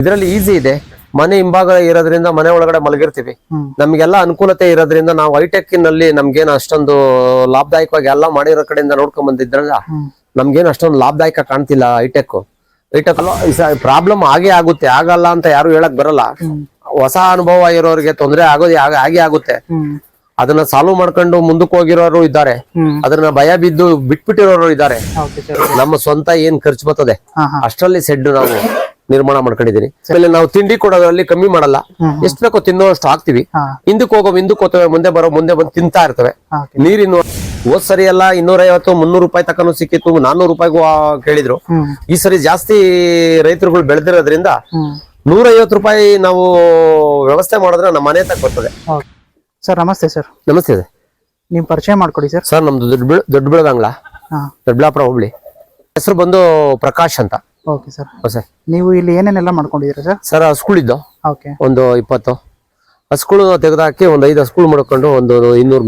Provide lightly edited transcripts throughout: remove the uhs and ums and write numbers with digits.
ಇದರಲ್ಲಿ ಈಸಿ ಇದೆ. ಮನೆ ಹಿಂಭಾಗ ಇರೋದ್ರಿಂದ ಮನೆ ಒಳಗಡೆ ಮಲಗಿರ್ತೀವಿ. ನಮ್ಗೆಲ್ಲ ಅನುಕೂಲತೆ ಇರೋದ್ರಿಂದ ನಾವು ಹೈಟೆಕ್ ನಲ್ಲಿ ನಮ್ಗೇನು ಅಷ್ಟೊಂದು ಲಾಭದಾಯಕವಾಗಿ ಎಲ್ಲ ಮಾಡಿರೋ ಕಡೆಯಿಂದ ನೋಡ್ಕೊಂಡ್ ಬಂದಿದ್ರಲ್ಲ ನಮ್ಗೇನು ಅಷ್ಟೊಂದು ಲಾಭದಾಯಕ ಕಾಣ್ತಿಲ್ಲ. ಹೈಟೆಕ್ ಪ್ರಾಬ್ಲಮ್ ಆಗೇ ಆಗುತ್ತೆ, ಆಗಲ್ಲ ಅಂತ ಯಾರು ಹೇಳಕ್ ಬರಲ್ಲ. ಹೊಸ ಅನುಭವ ಇರೋರಿಗೆ ತೊಂದರೆ ಆಗೋದು ಹಾಗೆ ಆಗುತ್ತೆ. ಅದನ್ನ ಸಾಲ್ವ್ ಮಾಡ್ಕೊಂಡು ಮುಂದಕ್ಕೆ ಹೋಗಿರೋರು ಇದ್ದಾರೆ, ಅದನ್ನ ಭಯ ಬಿದ್ದು ಬಿಟ್ಬಿಟ್ಟಿರೋರು ಇದ್ದಾರೆ. ನಮ್ಮ ಸ್ವಂತ ಏನ್ ಖರ್ಚು ಬರ್ತದೆ ಅಷ್ಟರಲ್ಲಿ ಸೆಡ್ ನಾವು ನಿರ್ಮಾಣ ಮಾಡ್ಕೊಂಡಿದೀನಿ. ಆಮೇಲೆ ನಾವು ತಿಂಡಿ ಕೊಡೋದ್ರಲ್ಲಿ ಕಮ್ಮಿ ಮಾಡಲ್ಲ, ಎಷ್ಟು ಬೇಕೋ ತಿನ್ನೋಷ್ಟು ಹಾಕ್ತಿವಿ. ಹಿಂದಕ್ಕೆ ಹೋಗ್ತವೆ, ಮುಂದೆ ಬಂದು ತಿಂತಾ ಇರ್ತವೆ. ನೀರಿನ ಹೋದ್ ಸರಿ ಎಲ್ಲ 250-300 ರೂಪಾಯಿ ತಕನು ಸಿಕ್ಕಿತ್ತು, 400 ರೂಪಾಯಿಗೂ ಕೇಳಿದ್ರು. ಈ ಸರಿ ಜಾಸ್ತಿ ರೈತರುಗಳು ಬೆಳೆದಿರೋದ್ರಿಂದ 150 ರೂಪಾಯಿ ನಾವು ವ್ಯವಸ್ಥೆ ಮಾಡಿದ್ರೆ ನಮ್ಮ ಮನೆ ತಕ್ಕ ಬರ್ತದೆ. ಸರ್ ನಮಸ್ತೆ. ಸರ್ ನಮಸ್ತೆ ಸರ್, ನಿಮ್ ಪರಿಚಯ ಮಾಡ್ಕೊಡಿ ಸರ್. ಸರ್ ನಮ್ದು ದೊಡ್ಡ ಬೆಳಗಾಂಗ್ಲ, ದೊಡ್ಡಬಳ್ಳಾಪುರ ಹೋಬಳಿ. ಹೆಸರು ಬಂದು ಪ್ರಕಾಶ್ ಅಂತ. Okay sir. ನೀವು ಇಲ್ಲಿ ಏನೇನೆಲ್ಲ ಮಾಡ್ಕೊಂಡಿದ್ದೀರಾ ಸರ್? ಸರ್ ಹಸುಗಳಿದ್ದು ಒಂದು 20 ಹಸುಗಳು ತೆಗೆದಾಕಿ ಒಂದು 5 ಹಸುಗಳು ಮಾಡ್ಕೊಂಡು ಒಂದು 200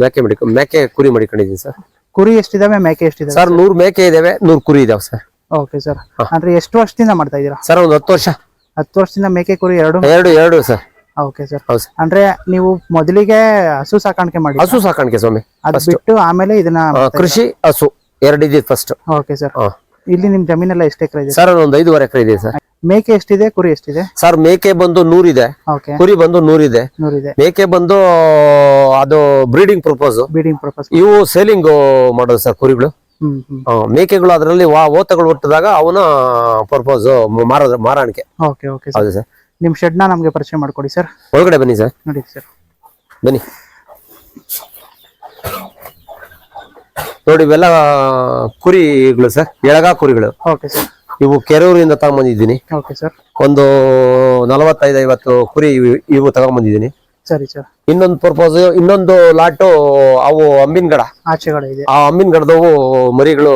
ಮೇಕೆ ಕುರಿ ಮಾಡಿಕೊಂಡಿದ್ದೀನಿ ಸರ್. ಕುರಿ ಎಷ್ಟಿದಾವೆ, ಮೇಕೆ ಎಷ್ಟಿದಾವೆ ಸರ್? 100 ಮೇಕೆ ಇದಾವೆ, 100 ಕುರಿ ಇದಾವೆ ಸರ್. Okay sir. ಅಂದ್ರೆ ಎಷ್ಟು ವರ್ಷದಿಂದ ಮಾಡ್ತಾ ಇದ್ದೀರಾ ಸರ್? ಒಂದು 10 ವರ್ಷ. 10 ವರ್ಷದಿಂದ ಮೇಕೆ ಕುರಿ ಎರಡು ಸರ್. Okay sir. ಅಂದ್ರೆ ನೀವು ಮೊದಲಿಗೆ ಹಸು ಸಾಕಾಣಿಕೆ ಮಾಡಿ? ಹಸು ಸಾಕಾಣಿಕೆ ಸ್ವಾಮಿ, ಅದು ಬಿಟ್ಟು ಆಮೇಲೆ ಇದನ್ನ ಕೃಷಿ ಹಸು 2 ಇದೆ ಫಸ್ಟ್. Okay sir. ಇಲ್ಲಿ ನಿಮ್ ಜಮೀನೆಲ್ಲ ಎಷ್ಟು ಎಕರೆ ಇದೆ ಸರ್? ಒಂದು 5.5 ಎಕರೆ ಇದೆ ಸರ್. ಮೇಕೆ ಎಷ್ಟಿದೆ, ಕುರಿ ಎಷ್ಟಿದೆ ಸರ್? ಮೇಕೆ ಬಂದು 100 ಇದೆ, ಕುರಿ ಬಂದು 100 ಇದೆ. ಮೇಕೆ ಬಂದು ಅದು ಬ್ರೀಡಿಂಗ್ ಪರ್ಪಸ್, ಇವು ಸೇಲಿಂಗ್ ಮಾಡೋದು ಸರ್ ಕುರಿಗಳು. ಮೇಕೆಗಳು ಅದರಲ್ಲಿ ಓತಗಳು ಹುಟ್ಟಿದಾಗ ಅವನ ಪರ್ಪಸ್ ಮಾರಾಣಿಕೆ. ಹೌದು ಸರ್. ನಿಮ್ ಶೆಡ್ ನ ನಮ್ಗೆ ಪರಿಚಯ ಮಾಡ್ಕೊಡಿ ಸರ್. ಒಳಗಡೆ ಬನ್ನಿ ಸರ್. ನೋಡಿ ಸರ್, ಬನ್ನಿ ನೋಡಿ. ಇವೆಲ್ಲ ಕುರಿಗಳು ಸರ್, ಎಳಗ ಕುರಿಗಳು. Okay sir. ಇವು ಕೆರೂರಿಂದ ತಗೊಂಡ್ಬಂದಿದ್ದೀನಿ. Okay sir. ಒಂದು 45-50 ಕುರಿ ಇವು ತಗೊಂಡ್ಬಂದಿದ್ದೀನಿ. ಸರಿ ಸರ್. ಇನ್ನೊಂದು ಪರ್ಪಸ್, ಇನ್ನೊಂದು ಲಾಟು ಅವು ಅಂಬಿನಗಡ ಆಚೆಗಡೆ ಇದೆ. ಆ ಅಂಬಿನಗಡದವು ಮರಿಗಳು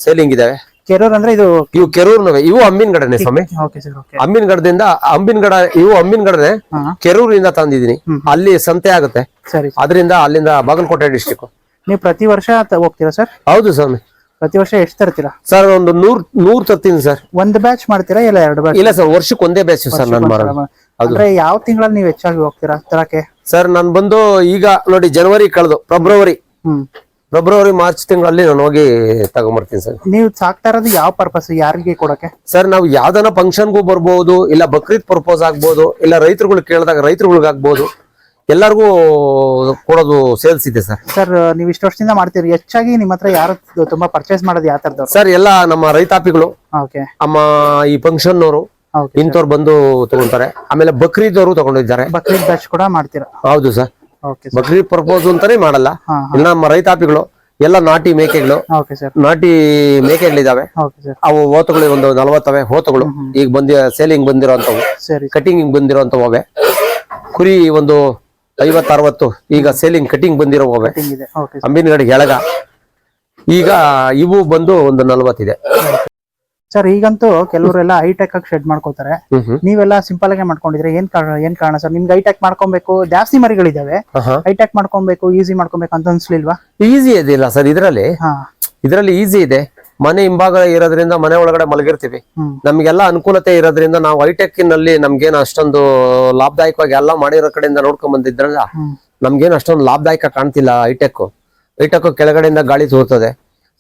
ಸೇಲಿಂಗ್ ಇದಾವೆ. ಕೆರೂರ್ ಅಂದ್ರೆ ಇವು ಕೆರೂರ್ನವೆ, ಇವು ಅಂಬಿನಗಡನೆ ಸ್ವಾಮಿ. ಅಂಬಿನಗಡದಿಂದ ಇವು ಅಂಬಿನಗಡನೆ ಕೆರೂರಿಂದ ತಂದಿದ್ದೀನಿ. ಅಲ್ಲಿ ಸಂತೆ ಆಗುತ್ತೆ, ಅದರಿಂದ ಅಲ್ಲಿಂದ ಬಾಗಲಕೋಟೆ ಡಿಸ್ಟಿಕ್. ನೀವು ಪ್ರತಿ ವರ್ಷ ಹೋಗ್ತೀರಾ ಸರ್? ಹೌದು ಸ್ವಾಮಿ. ಪ್ರತಿ ವರ್ಷ ಎಷ್ಟು ತರ್ತೀರಾ ಸರ್? ಒಂದು 100 ತರ್ತೀನಿ ಸರ್. ಒಂದು ಬ್ಯಾಚ್ ಮಾಡ್ತೀರಾ ಇಲ್ಲ 2 ಬ್ಯಾಚ್? ಇಲ್ಲ ಸರ್, ವರ್ಷಕ್ಕೆ ಒಂದೇ ಬ್ಯಾಚ್ ಸರ್ ನಾನು ಮಾರೋದು. ಅಂದ್ರೆ ಯಾವ ತಿಂಗಳಲ್ಲಿ ನೀವು ಹೆಚ್ಚಾಗಿ ಹೋಗ್ತೀರಾ ತರಕ್ಕೆ? ಸರ್ ನಾನು ಬಂದು ಈಗ ನೋಡಿ ಜನವರಿ ಕಳೆದು ಫೆಬ್ರವರಿ ಮಾರ್ಚ್ ತಿಂಗಳಲ್ಲಿ ನಾನು ಹೋಗಿ ತಗೊಂಡ್ಬರ್ತೀನಿ ಸರ್. ನೀವು ಸಾಕ್ತಾ ಇರೋದು ಯಾವ ಪರ್ಪಸ್, ಯಾರಿಗೆ ಕೊಡಕ್ಕೆ ಸರ್? ನಾವು ಯಾವ್ದನ ಫಂಕ್ಷನ್ಗೂ ಬರ್ಬೋದು, ಇಲ್ಲ ಬಕ್ರೀದ್ ಪರ್ಪೋಸ್ ಆಗ್ಬೋದು, ಇಲ್ಲ ರೈತರುಗಳು ಕೇಳಿದಾಗ ರೈತರುಗಳಿಗಾಗ್ಬೋದು, ಎಲ್ಲರಿಗೂ ಕೊಡೋದು ಸೇಲ್ಸ್ ಇದೆ ಸರ್. ಸರ್ ನೀವು ಇಷ್ಟು ವರ್ಷದಿಂದ ಮಾಡ್ತೀರಿ, ಹೆಚ್ಚಾಗಿ ನಿಮ್ಮ ಹತ್ರ ಯಾರು ತುಂಬಾ ಪರ್ಚೇಸ್ ಮಾಡೋದು ಯಾವ ತರದವ್ರು ಸರ್? ಎಲ್ಲ ನಮ್ಮ ರೈತಾಪಿಗಳು, ನಮ್ಮ ಈ ಫಂಕ್ಷನ್ ಅವರು ಇಂಥವ್ರು ಬಂದು ತಗೊಂತಾರೆ. ಆಮೇಲೆ ಬಕ್ರೀದವರು ತಗೊಂಡಿದ್ದಾರೆ. ಬಕ್ರೀದ್ ಬ್ಯಾಚ್ ಕೂಡ ಮಾಡ್ತೀರಾ? ಹೌದು ಸರ್. ಬಕ್ರೀದ್ ಪರ್ಪೋಸ್ ಅಂತಾನೆ ಮಾಡಲ್ಲ, ಇಲ್ಲ ನಮ್ಮ ರೈತಾಪಿಗಳು ಎಲ್ಲ ನಾಟಿ ಮೇಕೆಗಳು, ನಾಟಿ ಮೇಕೆಗಳಿದಾವೆ. ಅವು ಹೋತಗಳು ಒಂದು 40 ಹೋತಗಳು ಈಗ ಸೇಲಿಂಗ್ ಬಂದಿರೋಂಥವು, ಕಟಿಂಗ್ ಬಂದಿರೋಂಥವು ಅವೆ. ಕುರಿ ಒಂದು 50-60 ಈಗ ಸೇಲಿಂಗ್ ಕಟಿಂಗ್ ಬಂದಿರೋವೆ. ಅಂಬಿನಗಡೆಗೆ ಎಳಗ ಈಗ ಇವು ಬಂದು ಒಂದು 40 ಇದೆ ಸರ್. ಈಗಂತೂ ಕೆಲವರೆಲ್ಲ ಹೈಟೆಕ್ ಆಗಿ ಶೆಡ್ ಮಾಡ್ಕೋತಾರೆ, ನೀವೆಲ್ಲ ಸಿಂಪಲ್ ಆಗಿ ಮಾಡ್ಕೊಂಡಿದ್ರೆ ಏನ್ ಕಾರಣ ಸರ್? ನಿಮ್ಗೆ ಹೈಟೆಕ್ ಮಾಡ್ಕೊಬೇಕು, ಜಾಸ್ತಿ ಮರಿಗಳಿದಾವೆ, ಹೈಟೆಕ್ ಮಾಡ್ಕೊಬೇಕು, ಈಸಿ ಮಾಡ್ಕೊಬೇಕು ಅಂತ ಅನ್ಸ್ಲಿಲ್ವಾ? ಈಸಿ ಇದಿಲ್ಲ ಸರ್. ಇದರಲ್ಲಿ ಈಸಿ ಇದೆ. ಮನೆ ಹಿಂಭಾಗ ಇರೋದ್ರಿಂದ ಮನೆ ಒಳಗಡೆ ಮಲಗಿರ್ತೀವಿ. ನಮ್ಗೆಲ್ಲ ಅನುಕೂಲತೆ ಇರೋದ್ರಿಂದ ನಾವು ಹೈಟೆಕ್ ನಲ್ಲಿ ನಮ್ಗೇನು ಅಷ್ಟೊಂದು ಲಾಭದಾಯಕವಾಗಿ ಎಲ್ಲ ಮಾಡಿರೋ ಕಡೆಯಿಂದ ನೋಡ್ಕೊಂಡ್ ಬಂದಿದ್ರಲ್ಲ ನಮ್ಗೇನು ಅಷ್ಟೊಂದು ಲಾಭದಾಯಕ ಕಾಣ್ತಿಲ್ಲ. ಹೈಟೆಕ್ ಕೆಳಗಡೆಯಿಂದ ಗಾಳಿ ತೋರ್ತದೆ,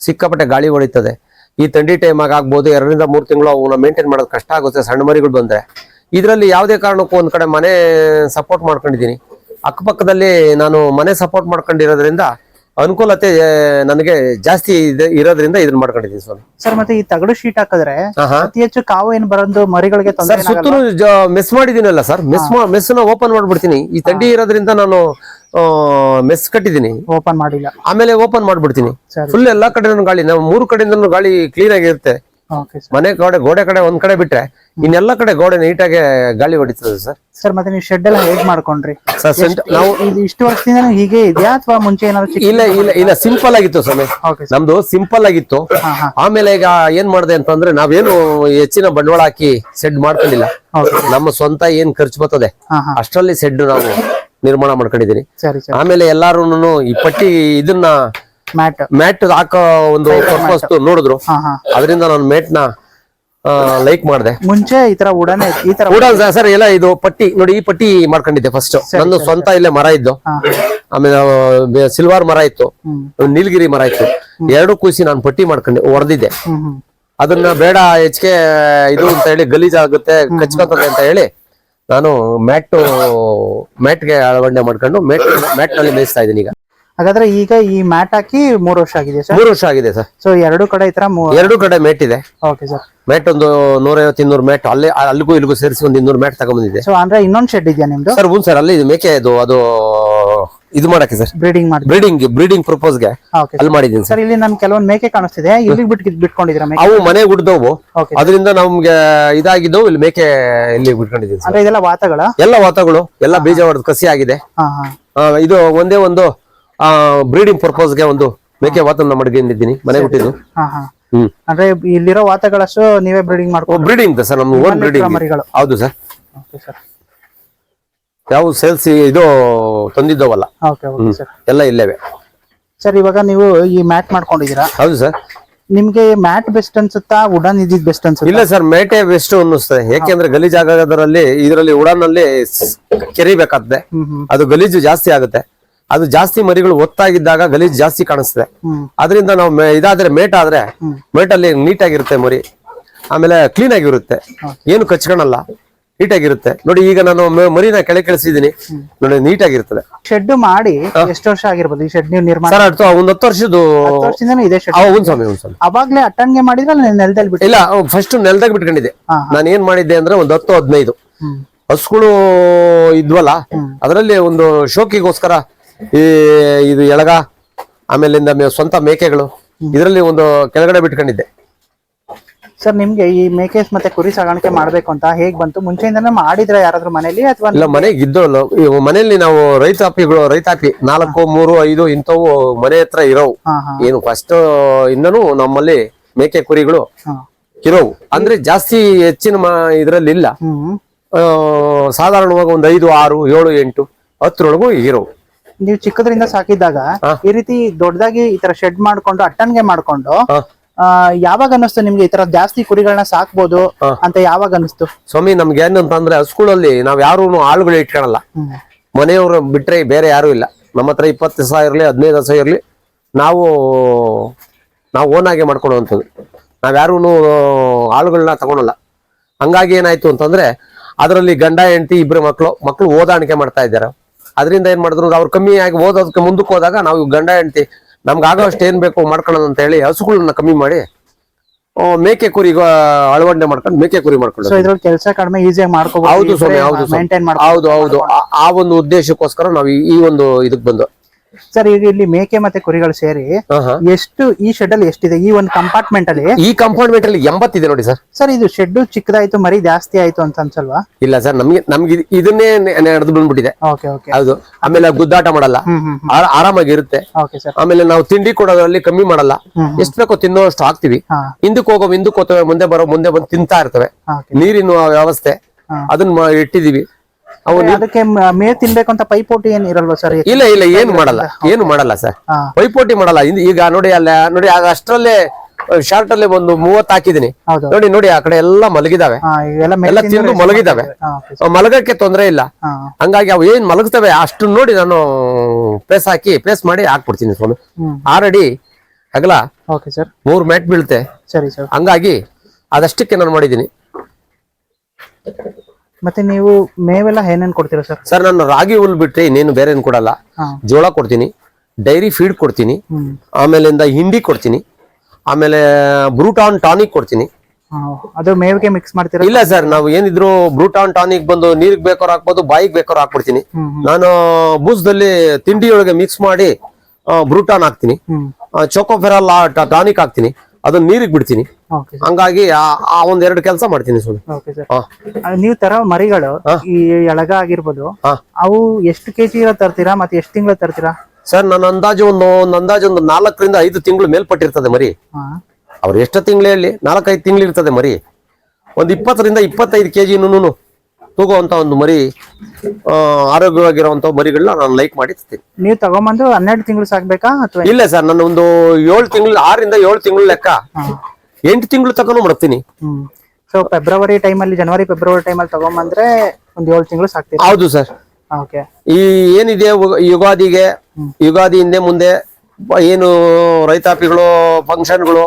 ಸಿಕ್ಕಾಪಟ್ಟೆ ಗಾಳಿ ಹೊಡಿತದೆ. ಈ ಥಂಡಿ ಟೈಮ್ ಆಗ್ಬೋದು 2-3 ತಿಂಗಳು ಅವನ್ನ ಮೇಂಟೈನ್ ಮಾಡೋದು ಕಷ್ಟ ಆಗುತ್ತೆ ಸಣ್ಣ ಮರಿಗಳು ಬಂದ್ರೆ. ಇದರಲ್ಲಿ ಯಾವುದೇ ಕಾರಣಕ್ಕೂ ಒಂದ್ ಕಡೆ ಮನೆ ಸಪೋರ್ಟ್ ಮಾಡ್ಕೊಂಡಿದ್ದೀನಿ, ಅಕ್ಕಪಕ್ಕದಲ್ಲಿ ನಾನು ಮನೆ ಸಪೋರ್ಟ್ ಮಾಡ್ಕೊಂಡಿರೋದ್ರಿಂದ ಅನುಕೂಲತೆ ನನಗೆ ಜಾಸ್ತಿ ಇರೋದ್ರಿಂದ ಇದನ್ನ ಮಾಡ್ಕೊಂಡಿದ್ದೀನಿ ಸ್ವಾಮಿ. ಸರ್ ಮತ್ತೆ ಈ ತಗಡು ಶೀಟ್ ಹಾಕಿದ್ರೆ ಅತಿ ಹೆಚ್ಚು ಕಾವು ಏನ್ ಬರೋದು ಮರಿಗಳಿಗೆ ತೊಂದರೆ? ಸುತ್ತಲೂ ಮೆಸ್ ಮಾಡಿದೀನಲ್ಲ ಸರ್, ಮೆಸ್ನ ಓಪನ್ ಮಾಡ್ಬಿಡ್ತೀನಿ. ಈ ಥಂಡಿ ಇರೋದ್ರಿಂದ ನಾನು ಮೆಸ್ ಕಟ್ಟಿದೀನಿ, ಓಪನ್ ಮಾಡಿಲ್ಲ. ಆಮೇಲೆ ಓಪನ್ ಮಾಡ್ಬಿಡ್ತೀನಿ. ಫುಲ್ ಎಲ್ಲಾ ಕಡೆ ಗಾಳಿ, ನಾವು 3 ಕಡೆಯಿಂದ ಗಾಳಿ ಕ್ಲೀನ್ ಆಗಿರುತ್ತೆ. ಮನೆ ಗೋಡೆ ಕಡೆ ಒಂದ್ ಕಡೆ ಬಿಟ್ರೆ ಇನ್ನೆಲ್ಲ ಕಡೆ ಗೋಡೆ ನೀಟಾಗಿ ಗಾಳಿ ಹೊಡಿತದೆ ಸರ್. ಸರ್ ಮತ್ತೆ ನೀವು ಶೆಡ್ ಎಲ್ಲ ಹೇಗ್ ಮಾಡ್ಕೊಂಡ್ರಿ? ನಾವು ಇಷ್ಟು ವರ್ಷದಿಂದ ಹೀಗೆ ಇದೆಯಾ ಅಥವಾ ಮುಂಚೆ ಏನಾದ್ರು? ಇಲ್ಲ ಸಿಂಪಲ್ ಆಗಿತ್ತು ಸ್ವಾಮಿ, ನಮ್ದು ಸಿಂಪಲ್ ಆಗಿತ್ತು. ಆಮೇಲೆ ಈಗ ಏನ್ ಮಾಡಿದೆ ಅಂತಂದ್ರೆ ನಾವೇನು ಹೆಚ್ಚಿನ ಬಂಡವಾಳ ಹಾಕಿ ಶೆಡ್ ಮಾಡ್ಕೊಂಡಿಲ್ಲ. ನಮ್ಮ ಸ್ವಂತ ಏನ್ ಖರ್ಚು ಬರ್ತದೆ ಅಷ್ಟರಲ್ಲಿ ಶೆಡ್ ನಾವು ನಿರ್ಮಾಣ ಮಾಡ್ಕೊಂಡಿದೀನಿ. ಆಮೇಲೆ ಎಲ್ಲಾರು ಈ ಪಟ್ಟಿ ಇದನ್ನ ಮ್ಯಾಟ್ ಹಾಕೋ ಒಂದು ಪರ್ಪಸ್ ನೋಡಿದ್ರು, ಅದರಿಂದ ನಾನು ಮ್ಯಾಟ್ ನ ಲೈಕ್ ಮಾಡಿದೆ. ಮುಂಚೆ ಈ ತರ ಉಡಾನೆ ಈ ತರ ಕೂಡ ಸರ್ ಎಲ್ಲ ಇದು ಪಟ್ಟಿ ನೋಡಿ, ಈ ಪಟ್ಟಿ ಮಾಡ್ಕೊಂಡಿದ್ದೆ ಫಸ್ಟ್. ನಂದು ಸ್ವಂತ ಇಲ್ಲೇ ಮರ ಇದ್ದು, ಆಮೇಲೆ ಸಿಲ್ವಾರ್ ಮರ ಇತ್ತು, ನೀಲಗಿರಿ ಮರ ಇತ್ತು, ಎರಡು ಕೂಸಿ ನಾನು ಪಟ್ಟಿ ಮಾಡ್ಕೊಂಡೆ ಹೊಡೆದಿದ್ದೆ. ಅದನ್ನ ಬೇಡ ಹೆಚ್ಚಿಗೆ ಇದು ಅಂತ ಹೇಳಿ ಗಲೀಜ್ ಆಗುತ್ತೆ, ಕಚ್ಕೊತದೆ ಅಂತ ಹೇಳಿ ನಾನು ಮ್ಯಾಟ್ಗೆ ಅಳವಡಿಕೆ ಮಾಡ್ಕೊಂಡು ಮ್ಯಾಟ್ ನಲ್ಲಿ ಮೇಯಿಸ್ತಾ ಇದ್ದೀನಿ ಈಗ. ಹಾಗಾದ್ರೆ ಈಗ ಈ ಮ್ಯಾಟ್ ಹಾಕಿ 3 ವರ್ಷ ಆಗಿದೆ ಸರ್? 3 ವರ್ಷ ಆಗಿದೆ ಸರ್. ಸೊ ಎರಡು ಕಡೆ ಈ ತರ ಎರಡು ಕಡೆ ಮ್ಯಾಟ್ ಇದೆ. Okay sir. ಮ್ಯಾಟ್ ಒಂದು 150-200 ಮ್ಯಾಟ್ ಅಲ್ಲಿಗೂ ಇಲ್ಲಿಗೂ ಸೇರಿಸಿ ಒಂದು 200 ಮ್ಯಾಟ್ ತಗೊಂಡ್ಬಂದಿದೆ. ಸೊ ಅಂದ್ರೆ ಇನ್ನೊಂದು ಶೆಡ್ ಇದೆಯಾ ನಿಮ್ದು? ಸರ್ ಸರ್ ಅಲ್ಲಿ ಮೇಕೆ ಅದು ಇದು ಮಾಡಕ್ಕೆ ಸರ್, ಬ್ರೀಡಿಂಗ್ ಪರ್ಪಸ್ ಗೆ ಅಲ್ಲಿ ಮಾಡಿದೀನಿ ಸರ್. ಇಲ್ಲಿ ನನ್ ಕೆಲವೊಂದು ಮೇಕೆ ಕಾಣಿಸ್ತಿದೆ, ಇಲ್ಲಿ ಬಿಟ್ಕೊಂಡಿದ್ದೀರಾ? ಅವು ಮನೆ ಗುಡ್ದವು, ಅದರಿಂದ ನಮ್ಗೆ ಇದಾಗಿದ್ದವು. ಇಲ್ಲಿ ಮೇಕೆ ಇಲ್ಲಿ ಬಿಟ್ಕೊಂಡಿದ್ದೀನಿ. ಅಂದ್ರೆ ಇದೆಲ್ಲ ವಾತಗಳ? ಎಲ್ಲ ವಾತಗಳು, ಎಲ್ಲ ಬೀಜ ಹೊಡೆದು ಕಸಿ ಆಗಿದೆ. ಇದು ಒಂದೇ ಒಂದು ಬ್ರೀಡಿಂಗ್ ಪರ್ಪಸ್ ಗೆ ಒಂದು ಮೇಕೆ ವಾತನ ಮಡಗಿದ್ದೀನಿ, ಮನೆ ಹುಟ್ಟಿದ್ದು. ಅಂದ್ರೆ ಇಲ್ಲಿರೋ ವಾತಗಳಷ್ಟು ನೀವೇ ಬ್ರೀಡಿಂಗ್ ಮಾಡ್ಕೊಂಡು? ಬ್ರೀಡಿಂಗ್ ಸರ್, ನಮ್ದು ಓನ್ ಬ್ರೀಡಿಂಗ್. ಹೌದು ಸರ್. ಯಾವ ಸೇಲ್ಸ್ ಇದು ತಂದಿದ್ದವಲ್ಲ, ಎಲ್ಲ ಇಲ್ಲವೇ ಸರ್. ಇವಾಗ ನೀವು ಈ ಮ್ಯಾಟ್ ಮಾಡ್ಕೊಂಡಿದ್ದೀರಾ? ಹೌದು ಸರ್. ನಿಮ್ಗೆ ಮ್ಯಾಟ್ ಬೆಸ್ಟ್ ಅನ್ಸುತ್ತಾ ಉಡಾನ್ ಇದ್ದಿದ್ ಬೆಸ್ಟ್ ಅನ್ಸುತ್ತಾ? ಇಲ್ಲ ಸರ್, ಮ್ಯಾಟೇ ಬೆಸ್ಟ್ ಅನ್ನಿಸ್ತದೆ. ಯಾಕೆಂದ್ರೆ ಗಲೀಜ್ ಆಗೋದ್ರಲ್ಲಿ ಇದರಲ್ಲಿ ಉಡಾನ್ ನಲ್ಲಿ ಕೆರಿಬೇಕಾಗ್ತದೆ, ಅದು ಗಲೀಜು ಜಾಸ್ತಿ ಆಗುತ್ತೆ. ಅದು ಜಾಸ್ತಿ ಮರಿಗಳು ಒತ್ತಾಗಿದ್ದಾಗ ಗಲೀಜ್ ಜಾಸ್ತಿ ಕಾಣಿಸ್ತದೆ. ಅದರಿಂದ ನಾವು ಇದಾದ್ರೆ ಮೇಟ್ ಆದ್ರೆ ಮೇಟಲ್ಲಿ ನೀಟಾಗಿರುತ್ತೆ ಮರಿ, ಆಮೇಲೆ ಕ್ಲೀನ್ ಆಗಿರುತ್ತೆ, ಏನು ಕಚ್ಕೊಳಲ್ಲ, ನೀಟಾಗಿರುತ್ತೆ. ನೋಡಿ ಈಗ ನಾನು ಮರಿನ ಕೆಳಗೆ ಕಳಿಸಿದೀನಿ ನೋಡಿ, ನೀಟಾಗಿರ್ತದೆ. ಶೆಡ್ ಮಾಡಿ ಎಷ್ಟು ವರ್ಷ ಆಗಿರ್ಬೋದು ಈ ಶೆಡ್ ನೀವು ನಿರ್ಮಾಣ? ಸರ್ 10 ವರ್ಷದ್ದು ಇದೆ ಶೆಡ್. ಅವಾಗ್ಲೇ ಅಟ್ಟಣಿಗೆ ಮಾಡಿದ್ರೆ ನೆಲದಲ್ಲಿ ಬಿಟ್ಟು? ಇಲ್ಲ, ಫಸ್ಟ್ ನೆಲದಾಗ ಬಿಟ್ಕೊಂಡಿದ್ದೆ. ನಾನು ಏನ್ ಮಾಡಿದ್ದೆ ಅಂದ್ರೆ ಒಂದು 10-15 ಹಸುಗಳು ಇದ್ವಲ್ಲ, ಅದರಲ್ಲಿ ಒಂದು ಶೋಕಿಗೋಸ್ಕರ ಇದು ಎಳಗ, ಆಮೇಲಿಂದ ಸ್ವಂತ ಮೇಕೆಗಳು, ಇದರಲ್ಲಿ ಒಂದು ಕೆಳಗಡೆ ಬಿಟ್ಕೊಂಡಿದ್ದೆ. ಸರ್ ನಿಮ್ಗೆ ಈ ಮೇಕೆಸ್ ಮತ್ತೆ ಕುರಿ ಸಾಗಾಣಿಕೆ ಮಾಡ್ಬೇಕು ಅಂತ ಹೇಗ್ ಬಂತು? ಮುಂಚೆಯಿಂದನೇ ಮಾಡಿದ್ರೆ ಯಾರಾದ್ರೂ ಮನೇಲಿ ಅಥವಾ? ಇಲ್ಲ, ಮನೆಗೆ ಇದ್ದವಲ್ಲ. ಮನೆಯಲ್ಲಿ ನಾವು ರೈತಾಪಿ 4, 3, 5 ಇಂಥವು ಮನೆ ಹತ್ರ ಇರೋವು. ಏನು ಫಸ್ಟ್ ಇನ್ನೂ ನಮ್ಮಲ್ಲಿ ಮೇಕೆ ಕುರಿಗಳು ಇರೋವು. ಅಂದ್ರೆ ಜಾಸ್ತಿ ಹೆಚ್ಚಿನ ಇದ್ರಲ್ಲಿ ಇಲ್ಲ, ಸಾಧಾರಣವಾಗಿ ಒಂದು 5, 6, 7, 8, 10ರೊಳಗೂ ಇರೋವು. ನೀವು ಚಿಕ್ಕದ್ರಿಂದ ಸಾಕಿದ್ದಾಗ ಈ ರೀತಿ ದೊಡ್ಡದಾಗಿ ಈ ತರ ಶೆಡ್ ಮಾಡ್ಕೊಂಡು ಅಟ್ಟಣಿಗೆ ಮಾಡ್ಕೊಂಡು ಯಾವಾಗ ಅನ್ನಿಸ್ತು ನಿಮ್ಗೆ ಈ ತರ ಜಾಸ್ತಿ ಕುರಿಗಳನ್ನ ಸಾಕ್ಬೋದು ಅಂತ? ಯಾವಾಗ ಅನ್ನಿಸ್ತು ಸ್ವಾಮಿ? ನಮ್ಗೆ ಏನಂತಂದ್ರೆ ಹಸುಗಳಲ್ಲಿ ನಾವ್ ಯಾರು ಆಳುಗಳು ಇಟ್ಕೊಳಲ್ಲ, ಮನೆಯವರು ಬಿಟ್ರೆ ಬೇರೆ ಯಾರು ಇಲ್ಲ. ನಮ್ಮ ಹತ್ರ 20,000 ಇರ್ಲಿ 15,000 ಇರ್ಲಿ, ನಾವು ಓನ್ ಆಗಿ ಮಾಡ್ಕೊಡುವಂಥದ್ದು. ನಾವ್ ಯಾರು ಆಳುಗಳನ್ನ ತಗೊಳಲ್ಲ. ಹಂಗಾಗಿ ಏನಾಯ್ತು ಅಂತಂದ್ರೆ ಅದರಲ್ಲಿ ಗಂಡ ಹೆಂಡತಿ 2 ಮಕ್ಕಳು ಓದಾಣಿಕೆ ಮಾಡ್ತಾ ಇದ್ದಾರೆ. ಅದರಿಂದ ಏನ್ ಮಾಡಿದ್ರು, ಅವ್ರು ಕಮ್ಮಿ ಆಗಿ ಓದೋದಕ್ಕೆ ಮುಂದಕ್ಕೆ ಹೋದಾಗ ನಾವು ಗಂಡ ಹೆಂಡತಿ ನಮ್ಗೆ ಆಗೋ ಅಷ್ಟು ಏನ್ ಬೇಕು ಮಾಡ್ಕೊಳ್ಳೋದು ಅಂತ ಹೇಳಿ ಹಸುಗಳನ್ನ ಕಮ್ಮಿ ಮಾಡಿ ಮೇಕೆ ಕುರಿ ಅಳವಡಿಕೆ ಮಾಡ್ಕೊಂಡು ಮೇಕೆ ಕುರಿ ಮಾಡ್ಕೊಂಡು ಕೆಲಸ ಕಡಿಮೆ ಈಸಿಯಾಗಿ ಮಾಡ್ಕೋಬಹುದು. ಹೌದು ಸ್ವಾಮಿ, ಹೌದು. ಆ ಒಂದು ಉದ್ದೇಶಕ್ಕೋಸ್ಕರ ನಾವು ಈ ಒಂದು ಇದಕ್ ಬಂದು. ಸರ್ ಈಗ ಇಲ್ಲಿ ಮೇಕೆ ಮತ್ತೆ ಕುರಿಗಳು ಸೇರಿ ಎಷ್ಟು ಈ ಶೆಡ್ ಅಲ್ಲಿ ಎಷ್ಟಿದೆ? ಈ ಒಂದು ಕಂಪಾರ್ಟ್ಮೆಂಟ್ ಅಲ್ಲಿ? ಈ ಕಂಪಾರ್ಟ್ಮೆಂಟ್ ಅಲ್ಲಿ 80 ಇದೆ ನೋಡಿ ಸರ್. ಸರ್ ಇದು ಶೆಡ್ ಚಿಕ್ಕದಾಯ್ತು, ಮರಿ ಜಾಸ್ತಿ ಆಯ್ತು ಅಂತ ಅನ್ಸಲ್ವಾ? ಇಲ್ಲ ಸರ್, ನಮ್ಗೆ ಇದನ್ನೇ ನಡೆದು ಬಂದ್ಬಿಟ್ಟಿದೆ. ಹೌದು. ಆಮೇಲೆ ಗುದ್ದಾಟ ಮಾಡಲ್ಲ, ಆರಾಮಾಗಿರುತ್ತೆ. ಆಮೇಲೆ ನಾವು ತಿಂಡಿ ಕೊಡೋದ್ರಲ್ಲಿ ಕಮ್ಮಿ ಮಾಡಲ್ಲ, ಎಷ್ಟು ಬೇಕೋ ತಿನ್ನೋಷ್ಟು ಹಾಕ್ತಿವಿ. ಹಿಂದಕ್ಕೆ ಹೋಗ್ತವೆ, ಮುಂದೆ ಬಂದು ತಿಂತಾ ಇರ್ತವೆ. ನೀರಿನ ವ್ಯವಸ್ಥೆ ಅದನ್ನ ಇಟ್ಟಿದೀವಿ. ಅದಕ್ಕೆ ಮೇವ್ ತಿನ್ಬೇಕು ಅಂತ ಪೈಪೋಟಿ ಏನ್ ಇರಲ್ವಾ ಸರ್? ಇಲ್ಲ, ಏನು ಮಾಡಲ್ಲ ಸರ್, ಪೈಪೋಟಿ ಮಾಡಲ್ಲ. ಈಗ ನೋಡಿ ಆಗ ಅಷ್ಟರಲ್ಲೇ ಶಾರ್ಟ್ ಅಲ್ಲಿ ಒಂದು 30 ಹಾಕಿದೀನಿ. ನೋಡಿ ಆ ಕಡೆ ಎಲ್ಲ ಮಲಗಿದಾವೆ, ಎಲ್ಲ ತಿಂದು ಮಲಗಿದಾವೆ. ಮಲಗಕ್ಕೆ ತೊಂದ್ರೆ ಇಲ್ಲ. ಹಂಗಾಗಿ ಅವು ಏನ್ ಮಲಗ್ತವೆ ಅಷ್ಟು ನೋಡಿ ನಾನು ಪೇಸ್ ಮಾಡಿ ಹಾಕ್ಬಿಡ್ತೀನಿ ಸ್ವಾಮಿ. 6 ಅಡಿ ಅಗಲ, 3 ಮ್ಯಾಟ್ ಬೀಳುತ್ತೆ. ಹಂಗಾಗಿ ಅದಷ್ಟಕ್ಕೆ ನಾನು ಮಾಡಿದೀನಿ. ಮತ್ತೆ ನೀವು ಮೇವೆಲ್ಲ ಏನೇನ್ ಕೊಡ್ತೀರಾ ಸರ್? ಸರ್ ನಾನು ರಾಗಿ ಹುಲ್ ಬಿಟ್ರೆ ಇನ್ನೇನು ಬೇರೆ ಏನು ಕೊಡಲ್ಲ. ಜೋಳ ಕೊಡ್ತೀನಿ, ಡೈರಿ ಫೀಡ್ ಕೊಡ್ತೀನಿ, ಆಮೇಲಿಂದ ಹಿಂಡಿ ಕೊಡ್ತೀನಿ, ಆಮೇಲೆ ಬ್ರೂಟಾನ್ ಟಾನಿಕ್ ಕೊಡ್ತೀನಿ. ಅದು ಮೇವಿಗೆ ಮಿಕ್ಸ್ ಮಾಡ್ತೀರಾ? ಇಲ್ಲ ಸರ್, ನಾವು ಏನಿದ್ರು ಬ್ರೂಟಾನ್ ಟಾನಿಕ್ ಬಂದು ನೀರಿಗೆ ಬೇಕಾದ್ರು ಹಾಕ್ಬೋದು, ಬಾಯಿಗೆ ಬೇಕಾದ್ರು ಹಾಕ್ಬಿಡ್ತೀನಿ. ನಾನು ಬೂಸ್ದಲ್ಲಿ ತಿಂಡಿಯೊಳಗೆ ಮಿಕ್ಸ್ ಮಾಡಿ ಬ್ರೂಟಾನ್ ಹಾಕ್ತೀನಿ, ಚೋಕೋಫೆರಾಲ್ ಟಾನಿಕ್ ಹಾಕ್ತೀನಿ, ಅದನ್ನ ನೀರಿಗೆ ಬಿಡ್ತೀನಿ. ಹಂಗಾಗಿ ಆ 1-2 ಕೆಲಸ ಮಾಡ್ತೀನಿ ಸುಮ್ಮನೆ. ನೀವು ತರ ಮರಿಗಳು ಈ ಎಳಗ ಆಗಿರ್ಬೋದು, ಅವು ಎಷ್ಟು ಕೆಜಿ ತರ್ತೀರಾ ಮತ್ತೆ ಎಷ್ಟು ತಿಂಗಳು ತರ್ತೀರಾ ಸರ್? ನನ್ನ ಅಂದಾಜು ಒಂದು 4 ರಿಂದ 5 ತಿಂಗಳು ಮೇಲ್ಪಟ್ಟಿರ್ತದೆ ಮರಿ. ಅವ್ರು ಎಷ್ಟು ತಿಂಗಳು ಹೇಳಿ, 4-5 ತಿಂಗಳು ಇರ್ತದೆ ಮರಿ. ಒಂದು 20 ರಿಂದ 25 kg ತೂಗುವಂತ ಒಂದು ಮರಿ, ಆರೋಗ್ಯವಾಗಿರುವಂತ ಮರಿಗಳನ್ನ ನಾನು ಲೈಕ್ ಮಾಡಿ ತರ್ತೀನಿ. ನೀವು ತಗೊಂಬಂದು 12 ತಿಂಗಳು ಸಾಕ್ಬೇಕಾ ಅಥವಾ? ಇಲ್ಲ ಸರ್, ನಾನು ಒಂದು 7 ತಿಂಗಳು, 6 ರಿಂದ 7 ತಿಂಗಳು ಲೆಕ್ಕ 8 ತಿಂಗಳು ತಗೊಂಡು ಮಾಡ್ತೀನಿ. ಸೊ ಫೆಬ್ರವರಿ ಟೈಮಲ್ಲಿ ಜನವರಿ ಫೆಬ್ರವರಿ ಟೈಮಲ್ಲಿ ತಗೊಂಬಂದ್ರೆ ಒಂದ್ 7 ತಿಂಗಳು ಸಾಕ್ತೀರಾ? ಹೌದು ಸರ್. ಓಕೆ. ಈ ಏನಿದೆ ಯುಗಾದಿಗೆ, ಯುಗಾದಿ ಹಿಂದೆ ಮುಂದೆ ಏನು ರೈತಾಪಿಗಳು ಫಂಕ್ಷನ್ಗಳು